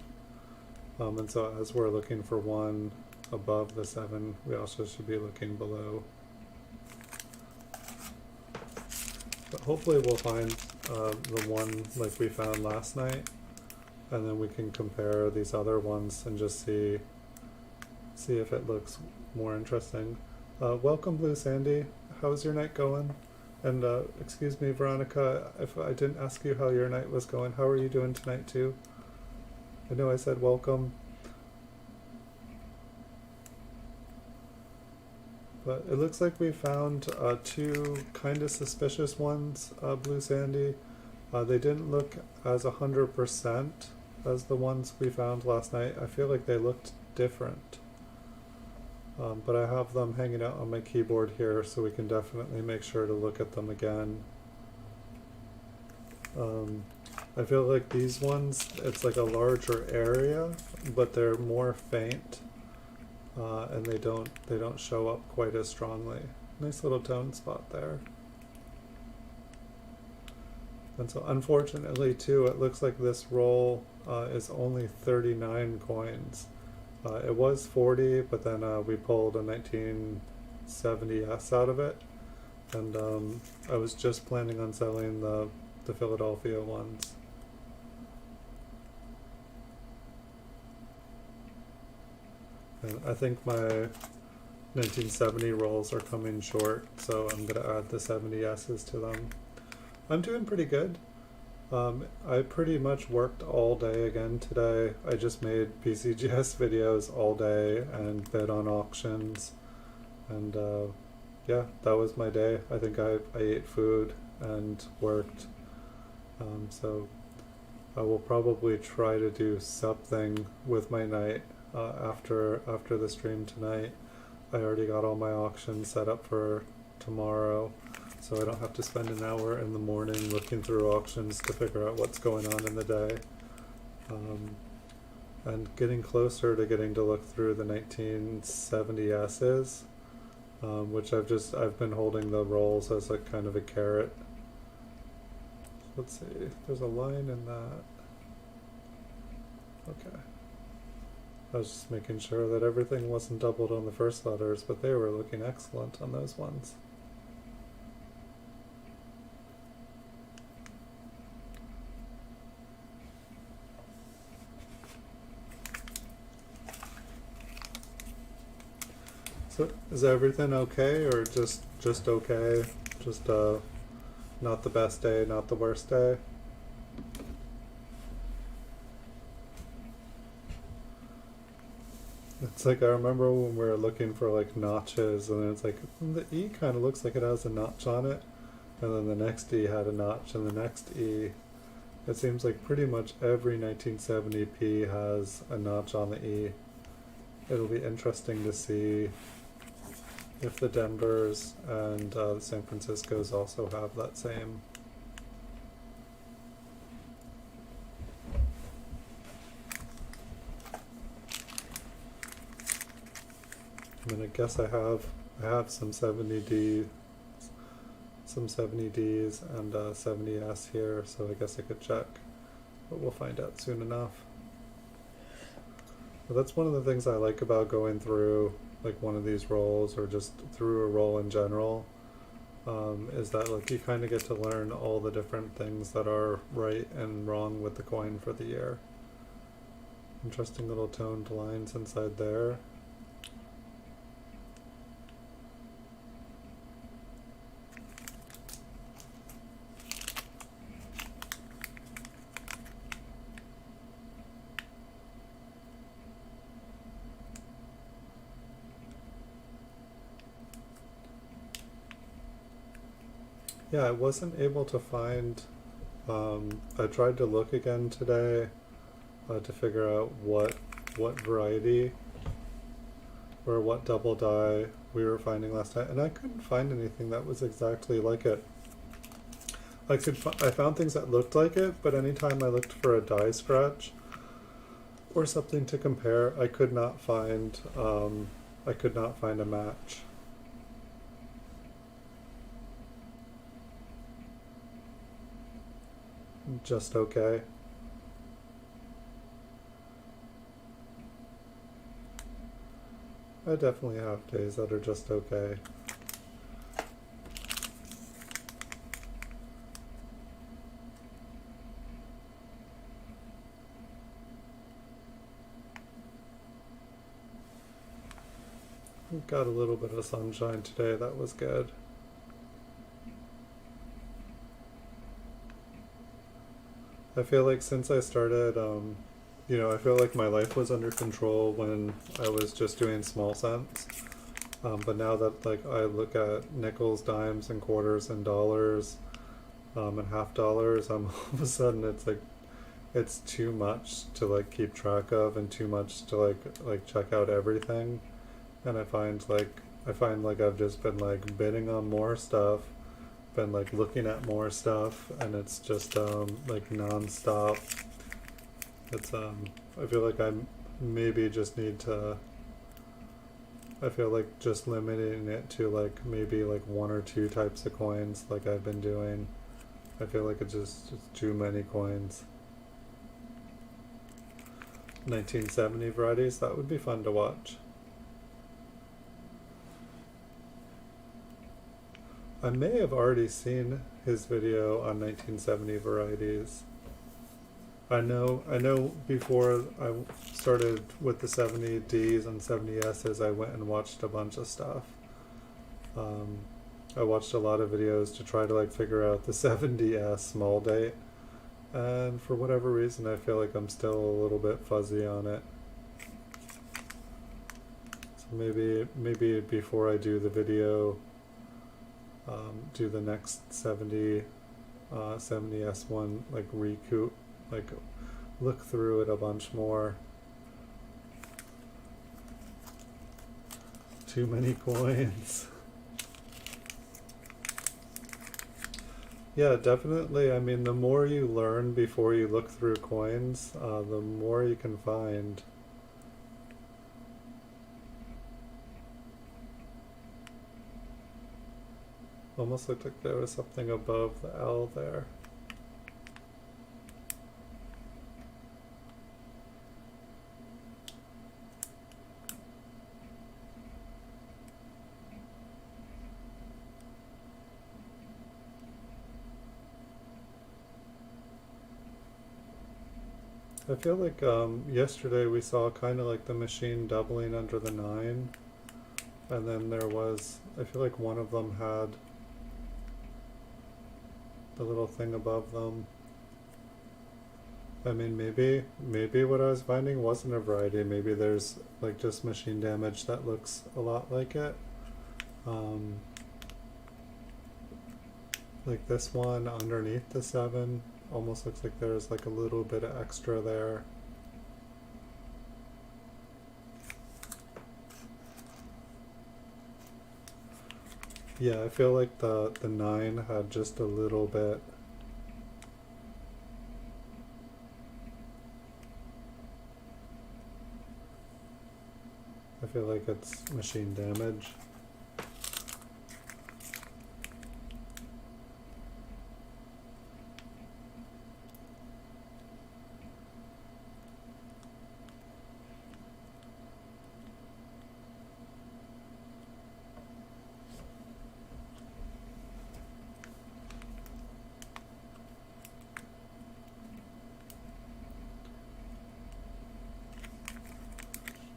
And so as we're looking for one above the 7, we also should be looking below. But hopefully we'll find the one like we found last night, and then we can compare these other ones and just see if it looks more interesting. Welcome, Blue Sandy. How's your night going? And excuse me, Veronica, if I didn't ask you how your night was going. How are you doing tonight too? I know I said welcome. But it looks like we found 2 kind of suspicious ones, Blue Sandy. They didn't look as 100% as the ones we found last night. I feel like they looked different. But I have them hanging out on my keyboard here, so we can definitely make sure to look at them again. I feel like these ones, it's like a larger area, but they're more faint, and they don't show up quite as strongly. Nice little tone spot there. And so unfortunately too, it looks like this roll is only 39 coins. It was 40, but then we pulled a 1970S out of it, and I was just planning on selling the Philadelphia ones. And I think my 1970 rolls are coming short, so I'm going to add the 70S's to them. I'm doing pretty good. I pretty much worked all day again today. I just made PCGS videos all day and bid on auctions, and yeah, that was my day. I think I ate food and worked, so I will probably try to do something with my night after the stream tonight. I already got all my auctions set up for tomorrow, so I don't have to spend an hour in the morning looking through auctions to figure out what's going on in the day. And getting closer to getting to look through the 1970S's, which I've been holding the rolls as a kind of a carrot. Let's see, there's a line in that. Okay. I was just making sure that everything wasn't doubled on the first letters, but they were looking excellent on those ones. So is everything okay, or just okay? Just not the best day, not the worst day? It's like I remember when we were looking for like notches, and then it's like the E kind of looks like it has a notch on it, and then the next E had a notch, and the next E. It seems like pretty much every 1970p has a notch on the E. It'll be interesting to see if the Denvers and the San Franciscos also have that same. I mean, I guess I have some 70Ds and 70S here, so I guess I could check, but we'll find out soon enough. But that's one of the things I like about going through like one of these rolls, or just through a roll in general, is that like you kind of get to learn all the different things that are right and wrong with the coin for the year. Interesting little toned lines inside there. Yeah, I wasn't able to find, I tried to look again today to figure out what what variety or what double die we were finding last night, and I couldn't find anything that was exactly like it. I found things that looked like it, but anytime I looked for a die scratch or something to compare, I could not find a match. Just okay. I definitely have days that are just okay. Got a little bit of sunshine today, that was good. I feel like since I started, I feel like my life was under control when I was just doing small cents. But now that like I look at nickels, dimes, and quarters, and dollars, and half dollars, all of a sudden it's like it's too much to like keep track of and too much to like check out everything. And I find like I've just been like bidding on more stuff, been like looking at more stuff, and it's just like non-stop. It's I feel like I maybe just need to, I feel like just limiting it to like maybe like one or two types of coins like I've been doing. I feel like it's too many coins. 1970 varieties, that would be fun to watch. I may have already seen his video on 1970 varieties. I know before I started with the 70Ds and 70Ss, I went and watched a bunch of stuff. I watched a lot of videos to try to like figure out the 70S small date, and for whatever reason I feel like I'm still a little bit fuzzy on it. So maybe before I do the video, do the next 70S one, like recoup, like look through it a bunch more. Too many coins. Yeah, definitely. I mean, the more you learn before you look through coins, the more you can find. Almost looked like there was something above the L there. I feel like yesterday we saw kind of like the machine doubling under the 9, and then there was, I feel like one of them had the little thing above them. I mean, maybe what I was finding wasn't a variety. Maybe there's like just machine damage that looks a lot like it. Like this one underneath the 7 almost looks like there's like a little bit of extra there. Yeah, I feel like the 9 had just a little bit. I feel like it's machine damage.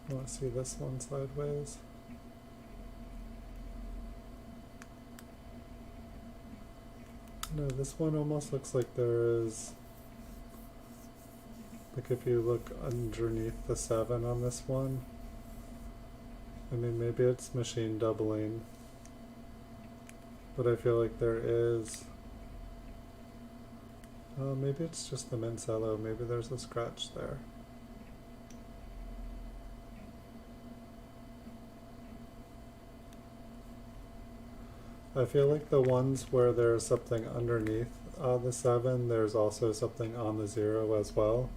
I want to see this one sideways. No, this one almost looks like there is, like if you look underneath the 7 on this one, I mean maybe it's machine doubling, but I feel like there is, maybe it's just the Mint Cello, maybe there's a scratch there. I feel like the ones where there's something underneath the 7, there's also something on the 0 as well.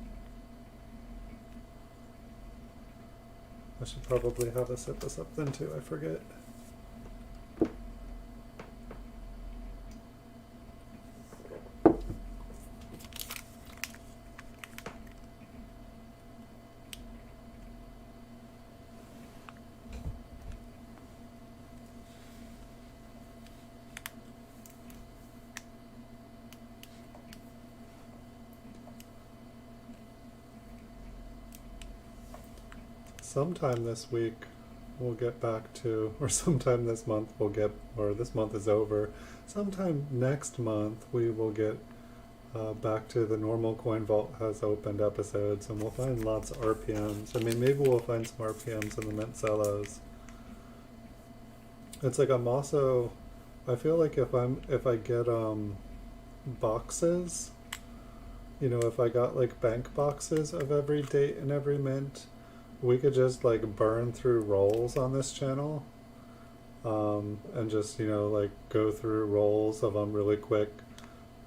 I should probably have a set this up then too, I forget. Sometime this week we'll get back to, or sometime this month we'll get, or this month is over, sometime next month we will get back to the normal Coin Vault has opened episodes, and we'll find lots of RPMs. I mean, maybe we'll find some RPMs in the Mint Cellos. It's like I'm also, I feel like if I get boxes, you know, if I got like bank boxes of every date and every mint, we could just like burn through rolls on this channel, and just, you know, like go through rolls of them really quick.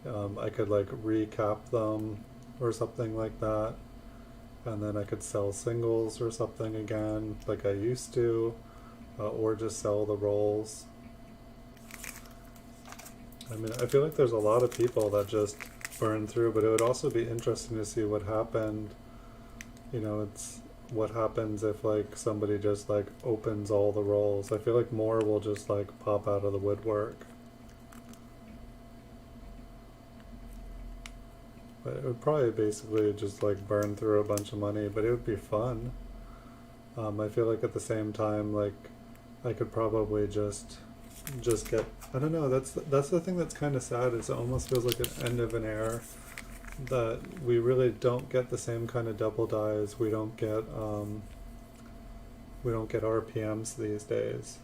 I could like recap them or something like that, and then I could sell singles or something again like I used to, or just sell the rolls. I mean, I feel like there's a lot of people that just burn through, but it would also be interesting to see what happened. You know, it's what happens if like somebody just like opens all the rolls. I feel like more will just like pop out of the woodwork. But it would probably basically just like burn through a bunch of money, but it would be fun. I feel like at the same time, like I could probably just get, I don't know, that's the thing that's kind of sad, is it almost feels like an end of an era, that we really don't get the same kind of double dies. We don't get RPMs these days.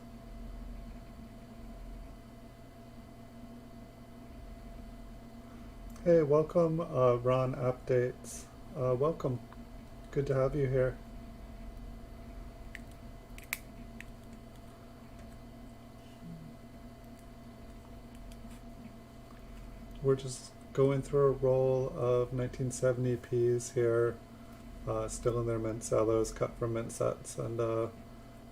Hey, welcome, Ron Updates. Welcome. Good to have you here. We're just going through a roll of 1970Ps here, still in their Mint Cellos, cut from mint sets, and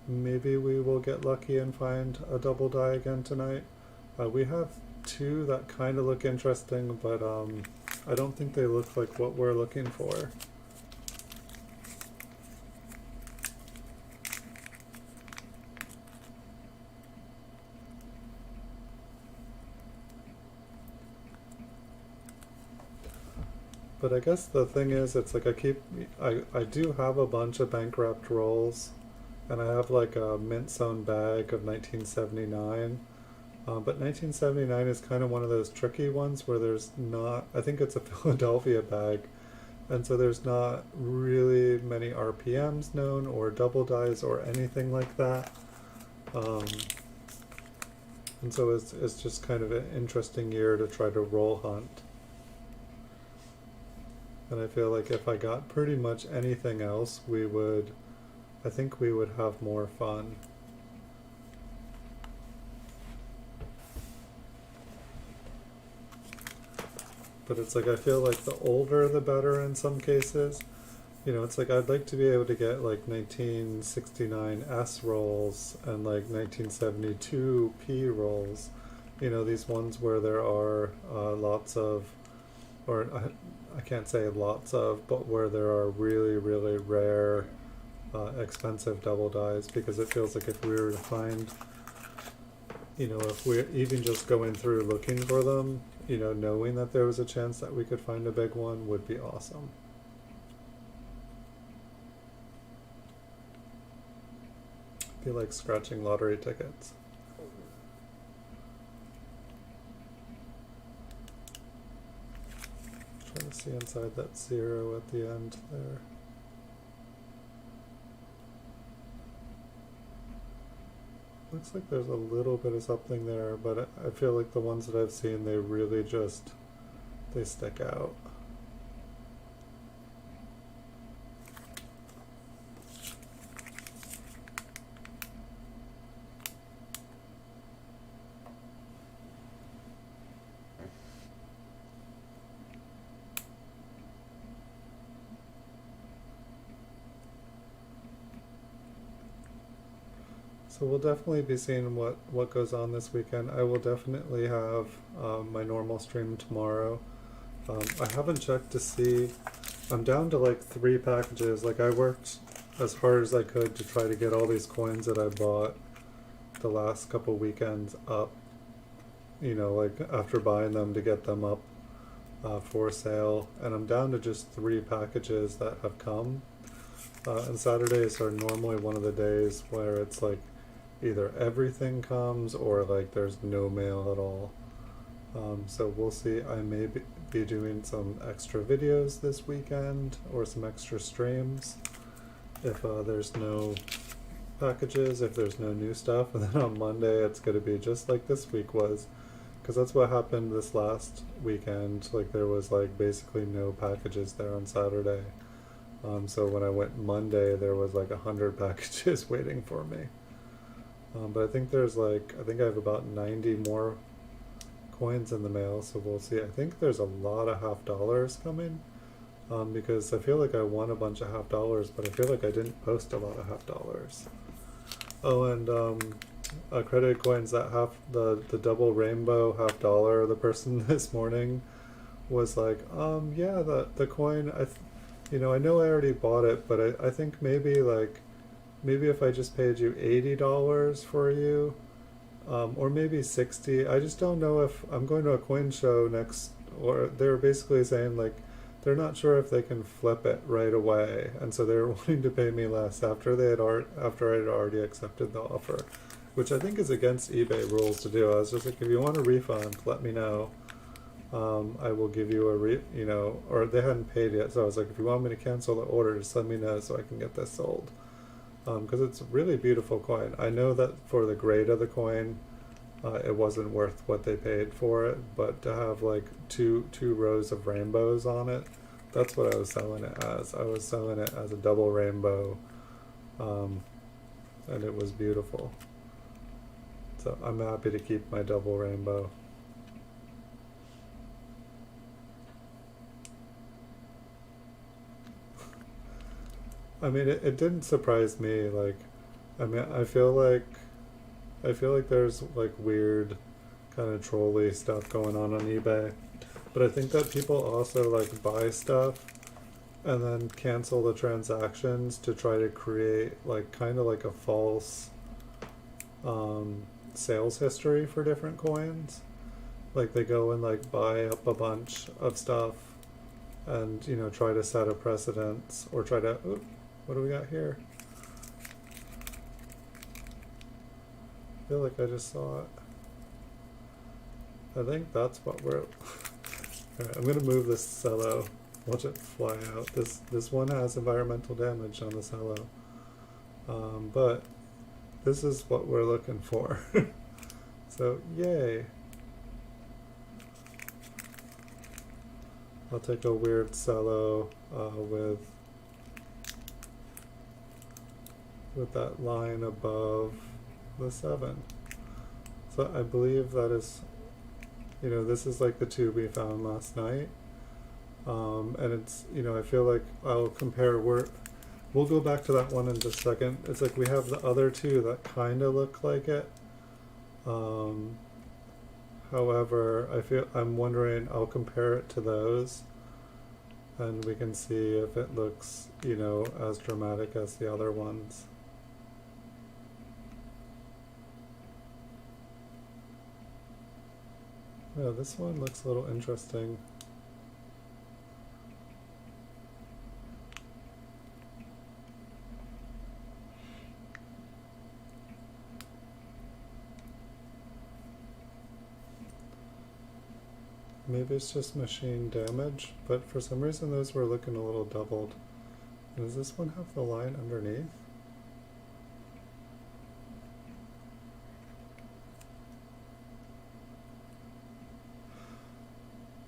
maybe we will get lucky and find a double die again tonight. We have 2 that kind of look interesting, but I don't think they look like what we're looking for. But I guess the thing is, it's like I do have a bunch of bank wrapped rolls, and I have like a mint zone bag of 1979. But 1979 is kind of one of those tricky ones where there's not, I think it's a Philadelphia bag, and so there's not really many RPMs known or double dies or anything like that. And so it's just kind of an interesting year to try to roll hunt. And I feel like if I got pretty much anything else, I think we would have more fun. But it's like, I feel like the older the better in some cases. You know, it's like I'd like to be able to get like 1969 S rolls and like 1972 P rolls. You know, these ones where there are lots of, or I can't say lots of, but where there are really, really rare, expensive double dies, because it feels like if we were to find, you know, if we're even just going through looking for them, you know, knowing that there was a chance that we could find a big one would be awesome. It'd be like scratching lottery tickets. Trying to see inside that 0 at the end there. Looks like there's a little bit of something there, but I feel like the ones that I've seen, they really just, they stick out. So we'll definitely be seeing what goes on this weekend. I will definitely have my normal stream tomorrow. I haven't checked to see. I'm down to like 3 packages. Like I worked as hard as I could to try to get all these coins that I bought the last couple weekends up. You know, like after buying them to get them up for sale. And I'm down to just 3 packages that have come. And Saturdays are normally one of the days where it's like either everything comes or like there's no mail at all. So we'll see. I may be doing some extra videos this weekend or some extra streams if there's no packages, if there's no new stuff. And then on Monday it's going to be just like this week was, because that's what happened this last weekend. Like there was like basically no packages there on Saturday. So when I went Monday, there was like 100 packages waiting for me. But I think there's like, I think I have about 90 more coins in the mail, so we'll see. I think there's a lot of $half coming, because I feel like I won a bunch of $half, but I feel like I didn't post a lot of $half. Oh, and credited coins, that the double rainbow $half, the person this morning was like, yeah, the coin, you know, I know I already bought it, but I think maybe if I just paid you $80 for you, or maybe 60. I just don't know if I'm going to a coin show next, or they're basically saying like they're not sure if they can flip it right away, and so they're wanting to pay me less after after I'd already accepted the offer, which I think is against eBay rules to do. I was just like, if you want a refund, let me know. I will give you you know, or they hadn't paid yet, so I was like, if you want me to cancel the order, just let me know so I can get this sold. Because it's a really beautiful coin. I know that for the grade of the coin, it wasn't worth what they paid for it, but to have like two rows of rainbows on it, that's what I was selling it as. I was selling it as a double rainbow, and it was beautiful. So I'm happy to keep my double rainbow. I mean, it didn't surprise me. Like, I mean, I feel like there's like weird kind of trolly stuff going on eBay, but I think that people also like buy stuff and then cancel the transactions to try to create like kind of like a false sales history for different coins. Like they go and like buy up a bunch of stuff and, you know, try to set a precedence or try to, oop, what do we got here? I feel like I just saw it. I think that's what we're... Alright, I'm gonna move this cello. Watch it fly out. This one has environmental damage on the cello. But this is what we're looking for. So, yay. I'll take a weird cello with that line above the 7. So I believe that is, you know, this is like the 2 we found last night. And it's, you know, I feel like I'll compare, we'll go back to that one in just a second. It's like we have the other 2 that kind of look like it. However, I'm wondering, I'll compare it to those and we can see if it looks, you know, as dramatic as the other ones. Yeah, this one looks a little interesting. Maybe it's just machine damage, but for some reason those were looking a little doubled. And does this one have the line underneath?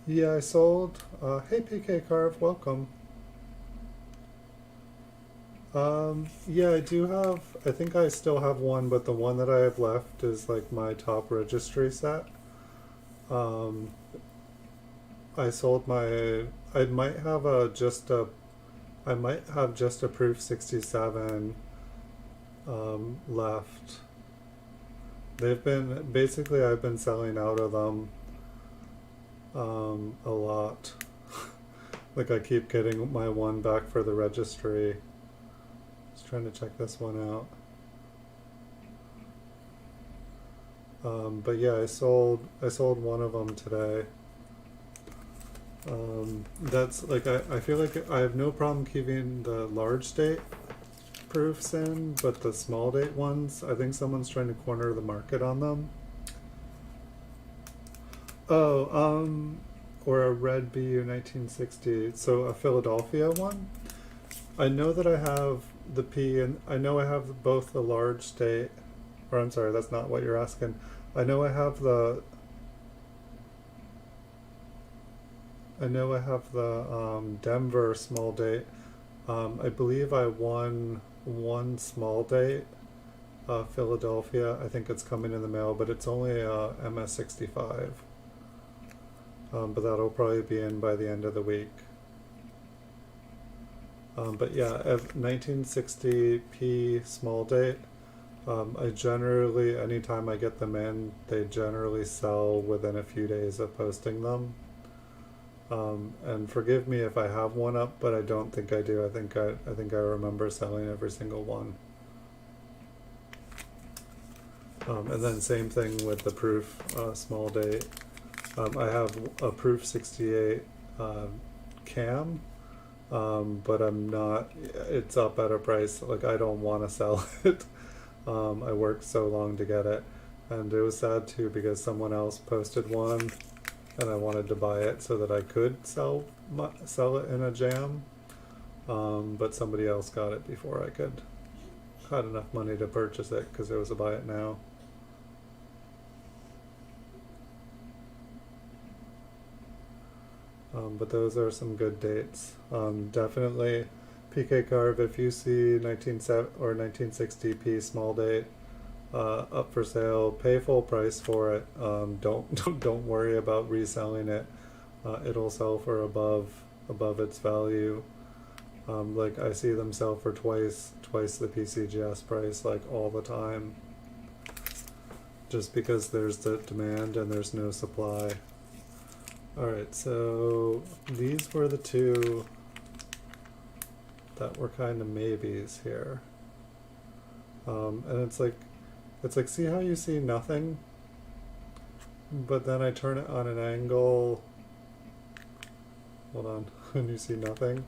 Yeah, I sold. Hey PK Carve, welcome. Yeah, I do have, I think I still have one, but the one that I have left is like my top registry set. I sold my, I might have just a proof 67 left, They've been, basically I've been selling out of them a lot. Like I keep getting my one back for the registry. Just trying to check this one out. But yeah, I sold one of them today. That's like, I feel like I have no problem keeping the large date proofs in, but the small date ones, I think someone's trying to corner the market on them. Oh, or a red BU 1960, so a Philadelphia one. I know that I have the P, and I know I have both the large date, or I'm sorry, that's not what you're asking. I know I have the Denver small date. I believe I won one small date, Philadelphia. I think it's coming in the mail, but it's only MS65. But that'll probably be in by the end of the week. But yeah, 1960p small date. I generally, anytime I get them in, they generally sell within a few days of posting them. And forgive me if I have one up, but I don't think I do. I think I remember selling every single one. And then same thing with the proof small date. I have a proof 68 cam, but I'm not. It's up at a price like I don't want to sell it. I worked so long to get it, and it was sad too because someone else posted one, and I wanted to buy it so that I could sell it in a jam, but somebody else got it before I had enough money to purchase it because it was a buy it now. But those are some good dates. Definitely PK Carve, if you see 1960p small date up for sale, pay full price for it. Don't worry about reselling it. It'll sell for above its value. Like I see them sell for twice the PCGS price, like all the time. Just because there's the demand and there's no supply. Alright, so these were the two that were kind of maybes here. And it's like, see how you see nothing? But then I turn it on an angle, hold on, and you see nothing.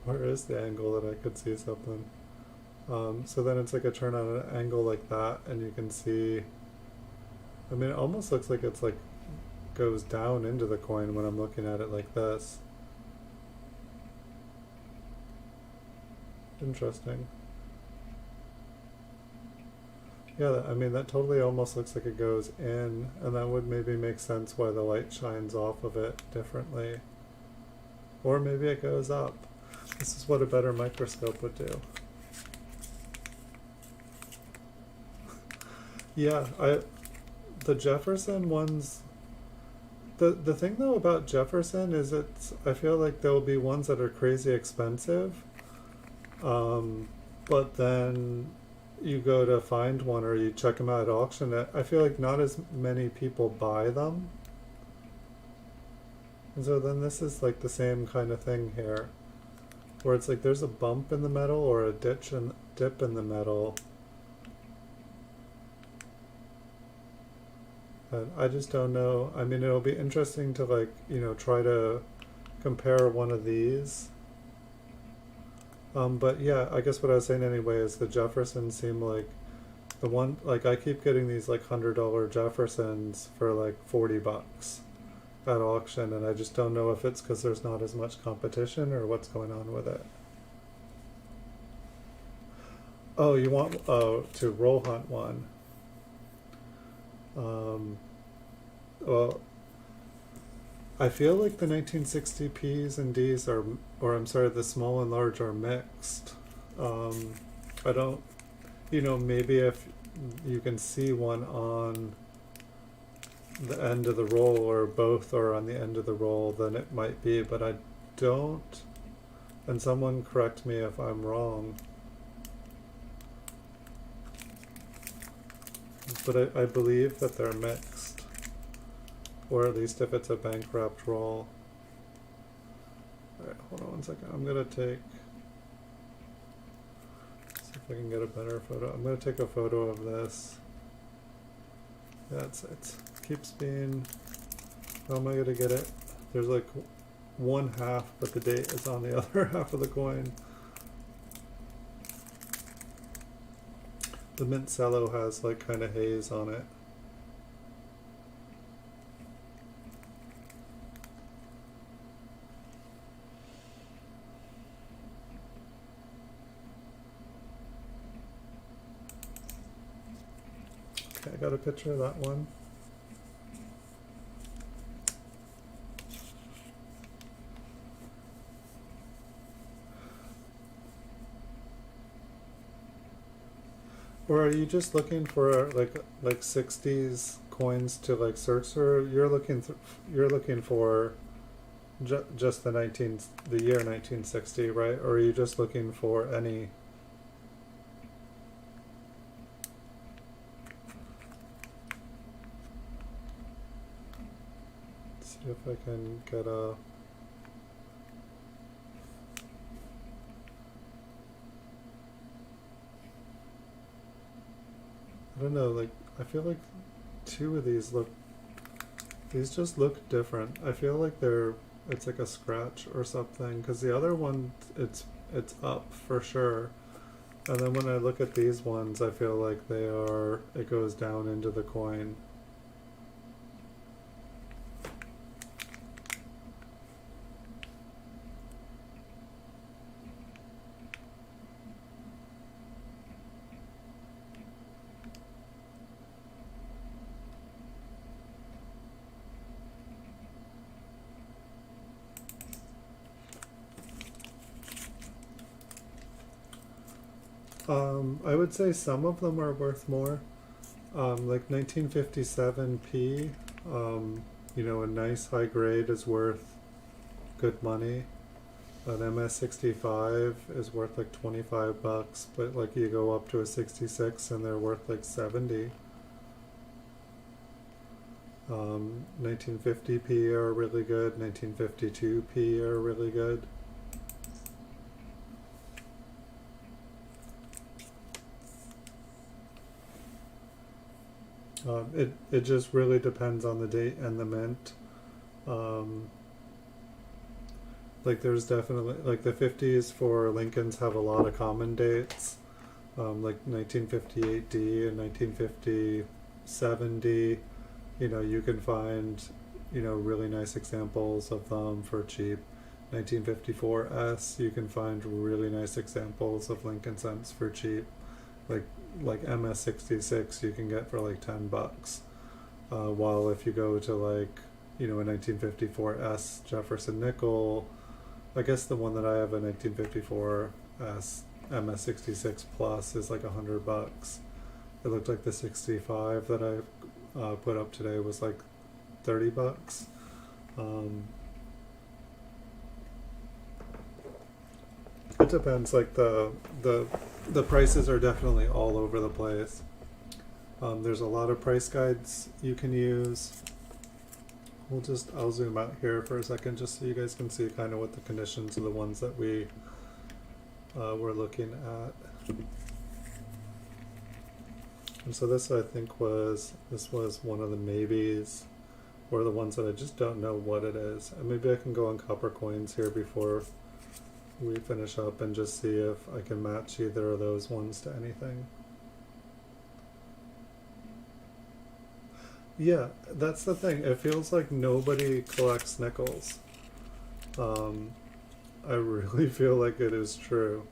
Where is the angle that I could see something? So then it's like a turn on an angle like that, and you can see, I mean, it almost looks like it's like goes down into the coin when I'm looking at it like this. Interesting. Yeah, I mean, that totally almost looks like it goes in, and that would maybe make sense why the light shines off of it differently. Or maybe it goes up. This is what a better microscope would do. Yeah, the Jefferson ones, the thing though about Jefferson is I feel like there will be ones that are crazy expensive, but then you go to find one or you check them out at auction, I feel like not as many people buy them. And so then this is like the same kind of thing here, where it's like there's a bump in the metal or a dip in the metal. And I just don't know. I mean, it'll be interesting to try to compare one of these. But yeah, I guess what I was saying anyway is the Jeffersons seem like the one, like I keep getting these like $100 Jeffersons for like $40 at auction, and I just don't know if it's because there's not as much competition or what's going on with it. Oh, you want to roll hunt one? Well, I feel like the 1960Ps and Ds are, or I'm sorry, the small and large are mixed. I don't, maybe if you can see one on the end of the roll or both are on the end of the roll, then it might be, but I and someone correct me if I'm wrong, but I believe that they're mixed, or at least if it's a bankrupt roll. Alright, hold on one second. I'm gonna take, see if I can get a better photo. I'm gonna take a photo of this. Yeah, it keeps being, how am I gonna get it? There's like one half, but the date is on the other half of the coin. The Mint Cello has like kind of haze on it. Okay, I got a picture of that one. Or are you just looking for like 60s coins to like search, or you're looking for just the year 1960, right? Or are you just looking for any? Let's see if I can get a. I don't know, like, I feel like two of these just look different. I feel like it's like a scratch or something, because the other one, it's up for sure. And then when I look at these ones, I feel like it goes down into the coin. I would say some of them are worth more. Like 1957p, you know, a nice high grade is worth good money. An MS65 is worth like 25 bucks, but like you go up to a 66 and they're worth like 70. 1950p are really good, 1952p are really good. It just really depends on the date and the mint. Like there's definitely, like the 50s for Lincolns have a lot of common dates, like 1958D and 1957D. You know, you can find, you know, really nice examples of them for cheap. 1954S, you can find really nice examples of Lincoln cents for cheap. Like MS66 you can get for like 10 bucks. While if you go to like, you know, a 1954S Jefferson nickel, I guess the one that I have, a 1954S MS66 Plus, is like 100 bucks. It looked like the 65 that I put up today was like 30 bucks. It depends, like the prices are definitely all over the place. There's a lot of price guides you can use. I'll zoom out here for a second just so you guys can see kind of what the conditions of the ones that we were looking at. And so this, I think, was one of the maybes, or the ones that I just don't know what it is. And maybe I can go on Copper Coins here before we finish up and just see if I can match either of those ones to anything. Yeah, that's the thing. It feels like nobody collects nickels. I really feel like it is true.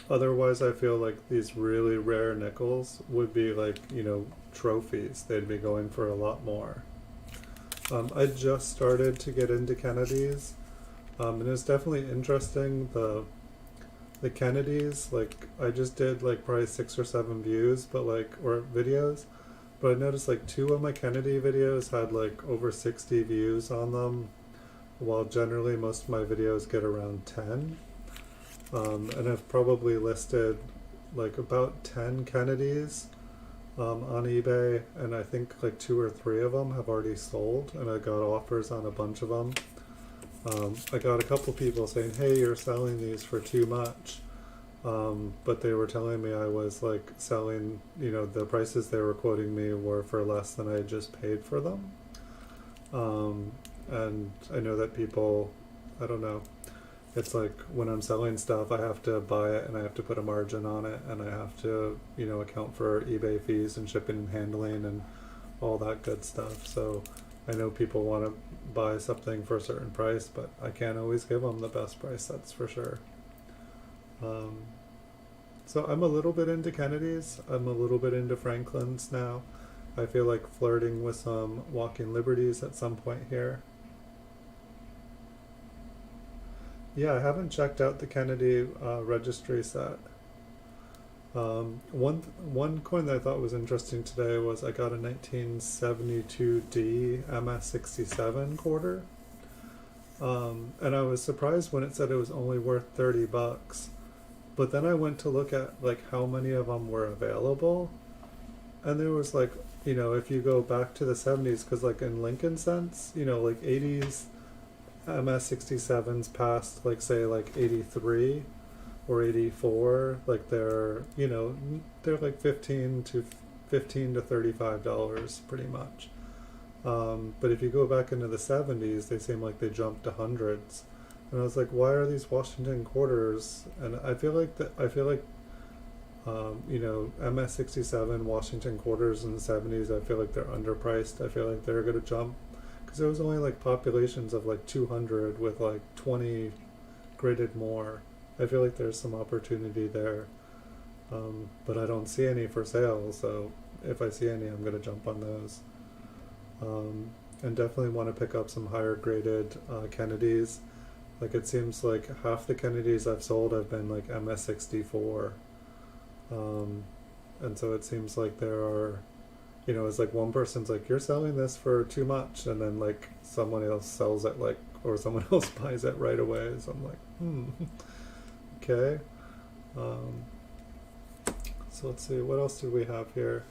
Otherwise, I feel like these really rare nickels would be like, you know, trophies. They'd be going for a lot more. I just started to get into Kennedys, and it's definitely interesting. The Kennedys, like, I just did like probably 6 or 7 views, but like, or videos, but I noticed like 2 of my Kennedy videos had like over 60 views on them. while generally most of my videos get around 10. And I've probably listed like about 10 Kennedys on eBay, and I think like 2 or 3 of them have already sold, and I got offers on a bunch of them. I got a couple people saying, hey, you're selling these for too much. But they were telling me I was like selling, you know, the prices they were quoting me were for less than I just paid for them. And I know that people, I don't know, it's like when I'm selling stuff, I have to buy it and I have to put a margin on it, and I have to, you know, account for eBay fees and shipping and handling and all that good stuff. So I know people want to buy something for a certain price, but I can't always give them the best price, that's for sure. So I'm a little bit into Kennedy's. I'm a little bit into Franklin's now. I feel like flirting with some Walking Liberties at some point here. Yeah, I haven't checked out the Kennedy registry set. One coin that I thought was interesting today was I got a 1972D MS67 quarter. And I was surprised when it said it was only worth 30 bucks. But then I went to look at like how many of them were available, and there was like, you know, if you go back to the 70s, because like in Lincoln cents, you know, like 80s MS67s past like say like 83 or 84, like they're, you know, they're like 15 to $35 pretty much. But if you go back into the 70s, they seem like they jumped to hundreds. And I was like, why are these Washington quarters? And I feel like you know, MS67 Washington quarters in the 70s, I feel like they're underpriced. I feel like they're going to jump, because there was only like populations of like 200 with like 20 gridded more. I feel like there's some opportunity there. But I don't see any for sale, so if I see any, I'm going to jump on those. And definitely want to pick up some higher graded Kennedys. Like it seems like half the Kennedys I've sold have been like MS64. And so it seems like there are, you know, it's like one person's like, you're selling this for too much, and then like someone else sells it like, or someone else buys it right away. So I'm like, okay. So let's see, what else do we have here?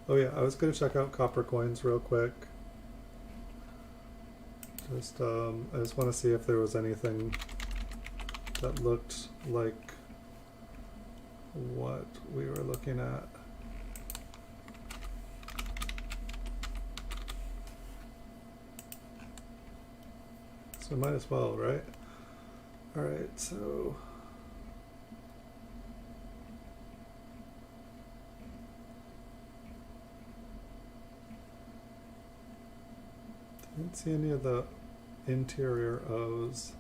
Oh yeah, I was going to check out copper coins real quick. I just want to see if there was anything that looked like what we were looking at. So might as well, right? All right, so didn't see any of the interior O's.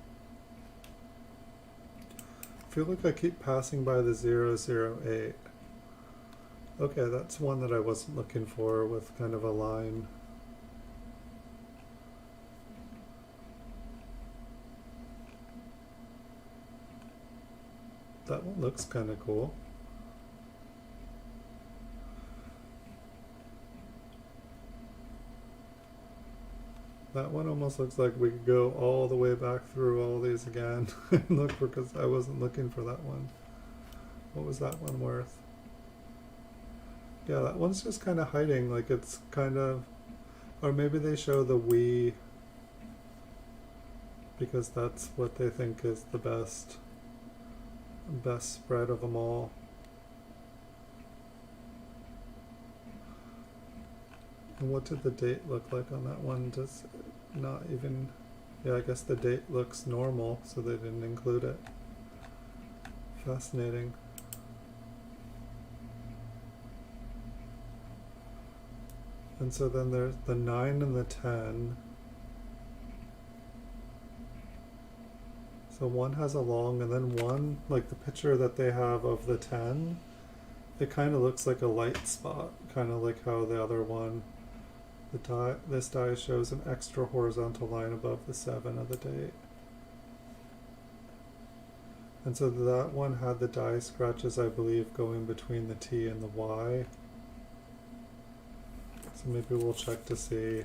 I feel like I keep passing by the 008. Okay, that's one that I wasn't looking for, with kind of a line. That one looks kind of cool. That one almost looks like we could go all the way back through all these again and look, because I wasn't looking for that one. What was that one worth? Yeah, that one's just kind of hiding, like it's kind of, or maybe they show the we because that's what they think is the best spread of them all. And what did the date look like on that one? Does not even, yeah, I guess the date looks normal, so they didn't include it. Fascinating. And so then there's the 9 and the 10. So one has a long, and then one, like the picture that they have of the 10, it kind of looks like a light spot, kind of like how the other one, this die shows an extra horizontal line above the 7 of the date. And so that one had the die scratches, I believe, going between the T and the Y. So maybe we'll check to see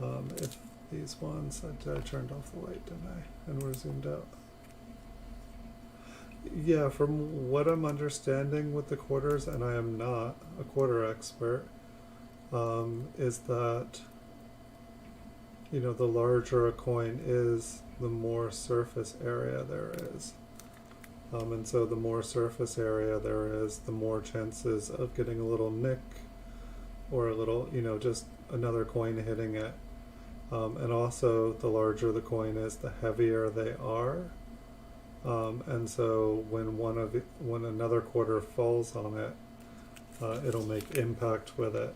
if these ones. I turned off the light, didn't I? And we're zoomed out. Yeah, from what I'm understanding with the quarters, and I am not a quarter expert, is that, you know, the larger a coin is, the more surface area there is. And so the more surface area there is, the more chances of getting a little nick or a little, you know, just another coin hitting it. And also, the larger the coin is, the heavier they are. And so when another quarter falls on it, it'll make impact with it.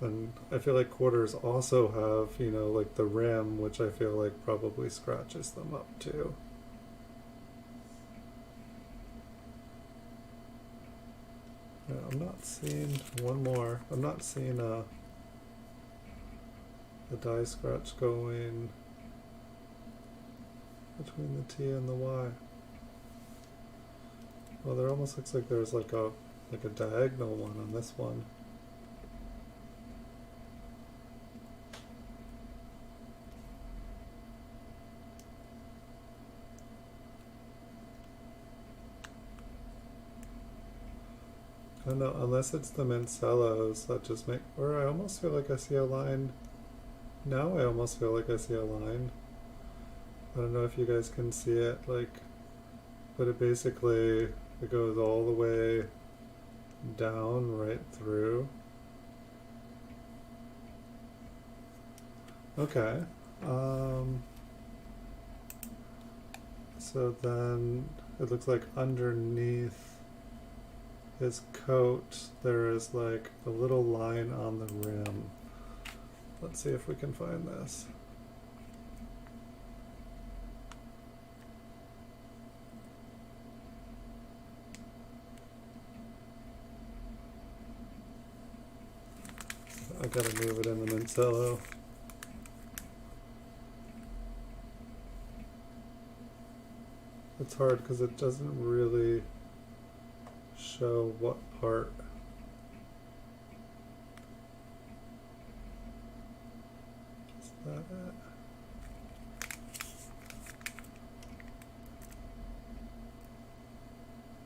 And I feel like quarters also have, you know, like the rim, which I feel like probably scratches them up too. Yeah, I'm not seeing one more. I'm not seeing the die scratch going between the T and the Y. Well, there almost looks like there's like a diagonal one on this one. I don't know, unless it's the Mint Cellos that just make, or I almost feel like I see a line. Now I almost feel like I see a line. I don't know if you guys can see it, like, but it basically, it goes all the way down right through. Okay. So then it looks like underneath his coat there is like a little line on the rim. Let's see if we can find this. I gotta move it in the Mint Cello. It's hard because it doesn't really show what part. Is that it?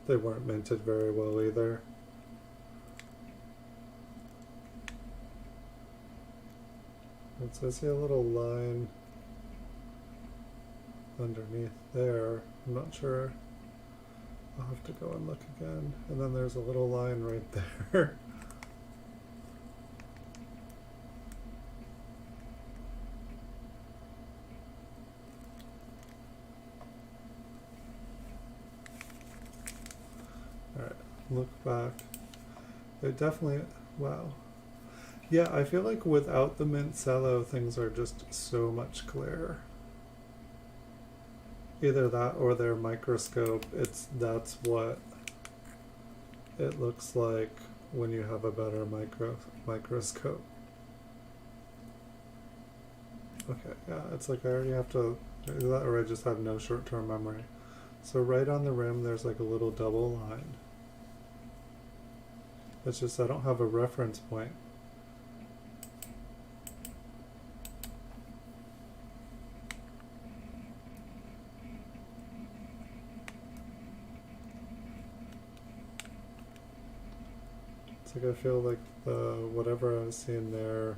They weren't minted very well either. And so I see a little line underneath there. I'm not sure. I'll have to go and look again. And then there's a little line right there. Alright, look back. It definitely, wow. Yeah, I feel like without the Mint Cello, things are just so much clearer. Either that or their microscope, that's what it looks like when you have a better microscope. Okay, yeah, it's like I already have to do that, or I just have no short-term memory. So right on the rim there's like a little double line. It's just I don't have a reference point. It's like I feel like whatever I was seeing there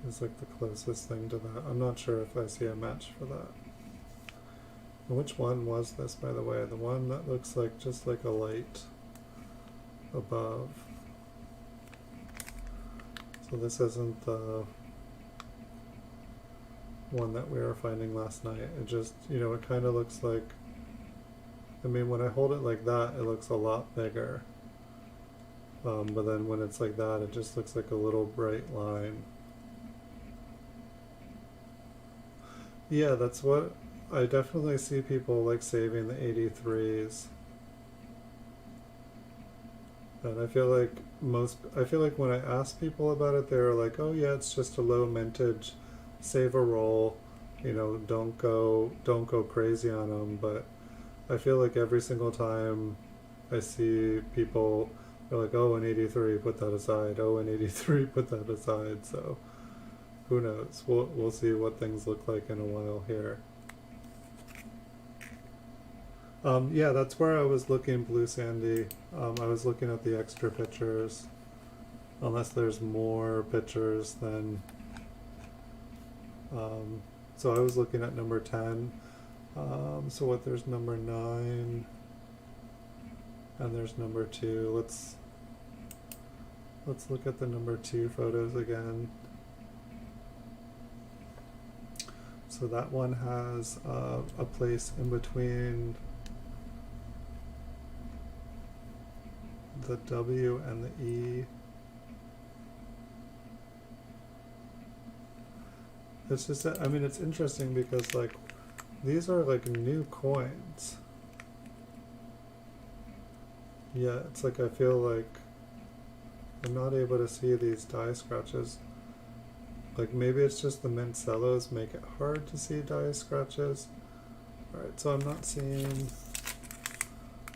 is like the closest thing to that. I'm not sure if I see a match for that. And which one was this, by the way? The one that looks like just like a light above. So this isn't the one that we were finding last night. It just, you know, it kind of looks like, I mean, when I hold it like that, it looks a lot bigger. But then when it's like that, it just looks like a little bright line. Yeah, that's what I definitely see people like saving the 83s. And I feel like when I ask people about it, they're like, oh yeah, it's just a low mintage, save a roll, you know, don't go crazy on them. But I feel like every single time I see people, they're like, oh, an 83, put that aside. Oh, an 83, put that aside. So who knows? We'll see what things look like in a while here. Yeah, that's where I was looking, Blue Sandy. I was looking at the extra pictures. Unless there's more pictures than... so I was looking at number 10. So what, there's number 9. And there's number 2. Let's look at the number 2 photos again. So that one has a place in between the W and the E. It's just, I mean, it's interesting because like these are like new coins. Yeah, it's like I feel like I'm not able to see these die scratches. Like maybe it's just the Mint Cellos make it hard to see die scratches. Alright, so I'm not seeing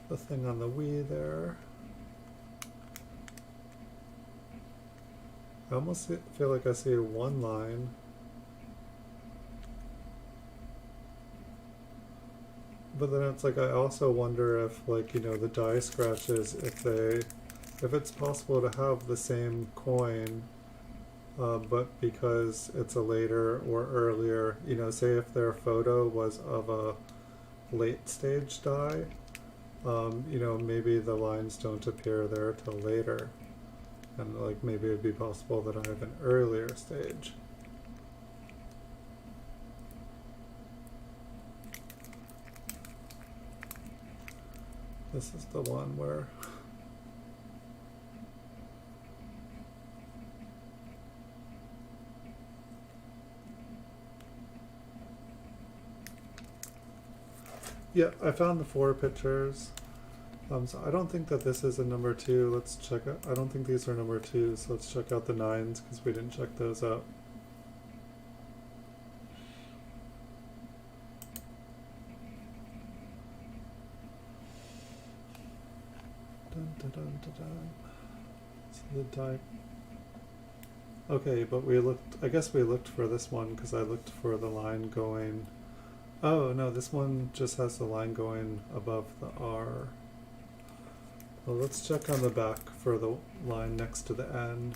the thing on the Wii there. I almost feel like I see one line. But then it's like I also wonder if, like, you know, the die scratches, if it's possible to have the same coin, but because it's a later or earlier, you know, say if their photo was of a late stage die, you know, maybe the lines don't appear there till later. And like maybe it'd be possible that I have an earlier stage. This is the one where yeah, I found the 4 pictures. So I don't think that this is a number 2. Let's check out. I don't think these are number 2, so let's check out the 9s because we didn't check those out. Dun, dun, dun, dun, dun. So the die. Okay, but we looked. I guess we looked for this one because I looked for the line going. Oh no, this one just has the line going above the R. Well, let's check on the back for the line next to the N.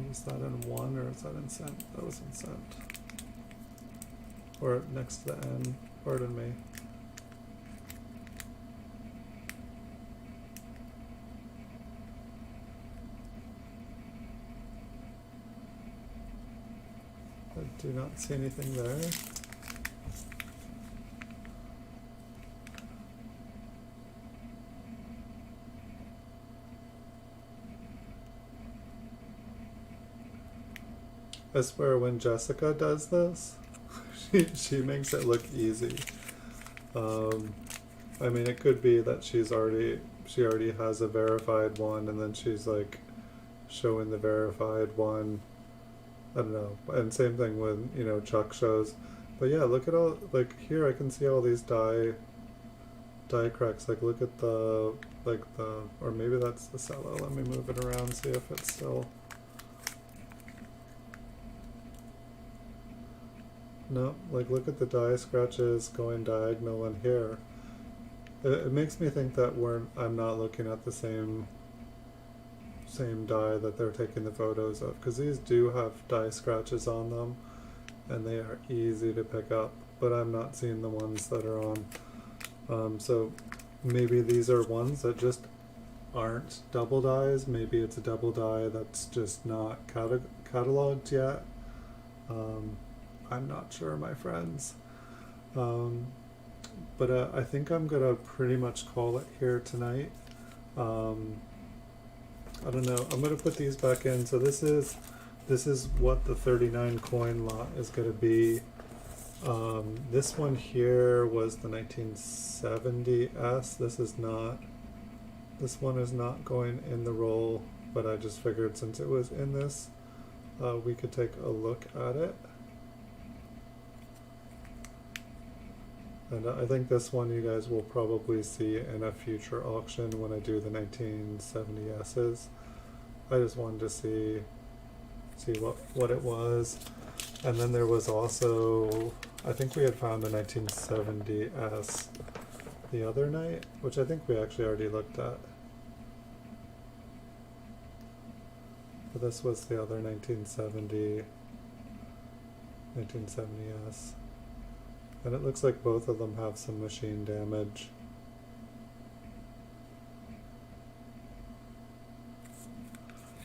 Was that in 1 or is that in cent? That was in cent. Or next to the N, pardon me. I do not see anything there. I swear when Jessica does this, she makes it look easy. I mean, it could be that she already has a verified one and then she's like showing the verified one. I don't know. And same thing when, you know, Chuck shows. But yeah, look at all, like here I can see all these die cracks. Like look at the, or maybe that's the cello. Let me move it around, see if it's still. No, like look at the die scratches going diagonal in here. It makes me think that I'm not looking at the same die that they're taking the photos of, because these do have die scratches on them and they are easy to pick up, but I'm not seeing the ones that are on. So maybe these are ones that just aren't double dies. Maybe it's a double die that's just not cataloged yet. I'm not sure, my friends. But I think I'm gonna pretty much call it here tonight. I don't know. I'm gonna put these back in. So this is what the 39 coin lot is gonna be. This one here was the 1970S. This one is not going in the roll, but I just figured since it was in this, we could take a look at it. And I think this one you guys will probably see in a future auction when I do the 1970Ss. I just wanted to see what it was. And then there was also, I think we had found a 1970S the other night, which I think we actually already looked at. But this was the other 1970S. And it looks like both of them have some machine damage.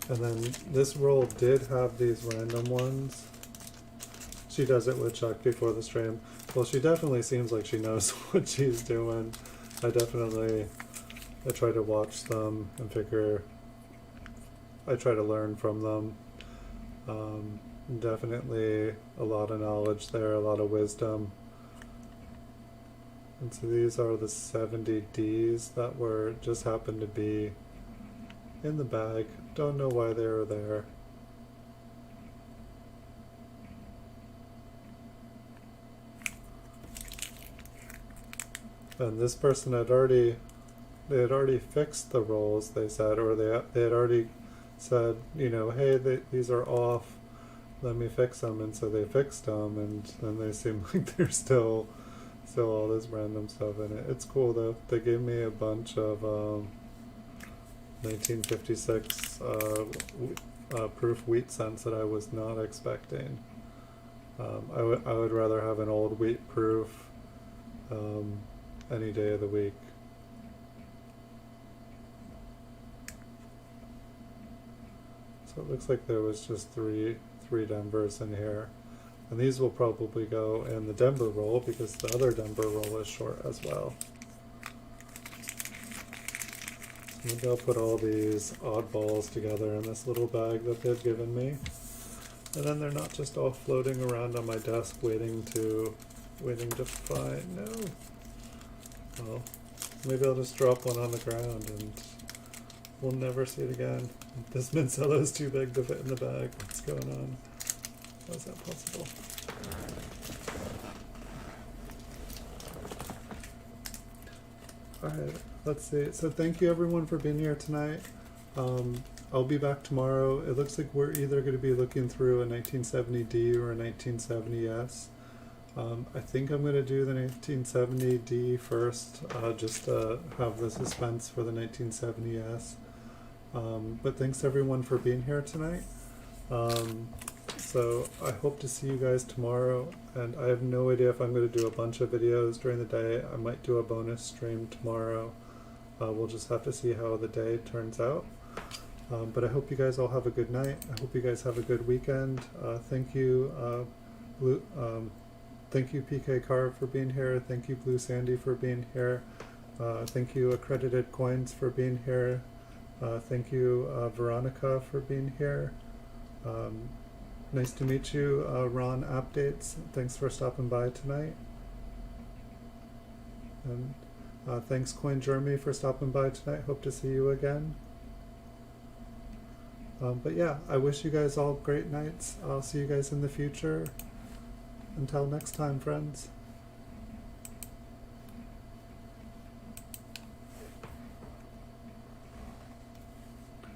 And then this roll did have these random ones. She does it with Chuck before the stream. Well, she definitely seems like she knows what she's doing. I try to watch them and I try to learn from them. Definitely a lot of knowledge there, a lot of wisdom. And so these are the 70Ds that just happened to be in the bag. Don't know why they were there. And this person had already fixed the rolls, they said, or they had already said, you know, hey, these are off, let me fix them. And so they fixed them, and then they seem like there's still all this random stuff in it. It's cool though. They gave me a bunch of 1956 proof wheat cents that I was not expecting. I would rather have an old wheat proof any day of the week. So it looks like there was just three Denvers in here. And these will probably go in the Denver roll because the other Denver roll is short as well. So maybe I'll put all these oddballs together in this little bag that they've given me. And then they're not just all floating around on my desk waiting to find, no. Well, maybe I'll just drop one on the ground and we'll never see it again. This Mint Cello is too big to fit in the bag. What's going on? How is that possible? Alright, let's see. So thank you everyone for being here tonight. I'll be back tomorrow. It looks like we're either going to be looking through a 1970D or a 1970S. I think I'm going to do the 1970D first, just to have the suspense for the 1970S. But thanks everyone for being here tonight. So I hope to see you guys tomorrow, and I have no idea if I'm going to do a bunch of videos during the day. I might do a bonus stream tomorrow. We'll just have to see how the day turns out. But I hope you guys all have a good night. I hope you guys have a good weekend. Thank you, thank you PK Carve for being here. Thank you Blue Sandy for being here. Thank you Accredited Coins for being here. Thank you Veronica for being here. Nice to meet you, Ron Updates. Thanks for stopping by tonight. And thanks Coin Jeremy for stopping by tonight. Hope to see you again. But yeah, I wish you guys all great nights. I'll see you guys in the future. Until next time, friends.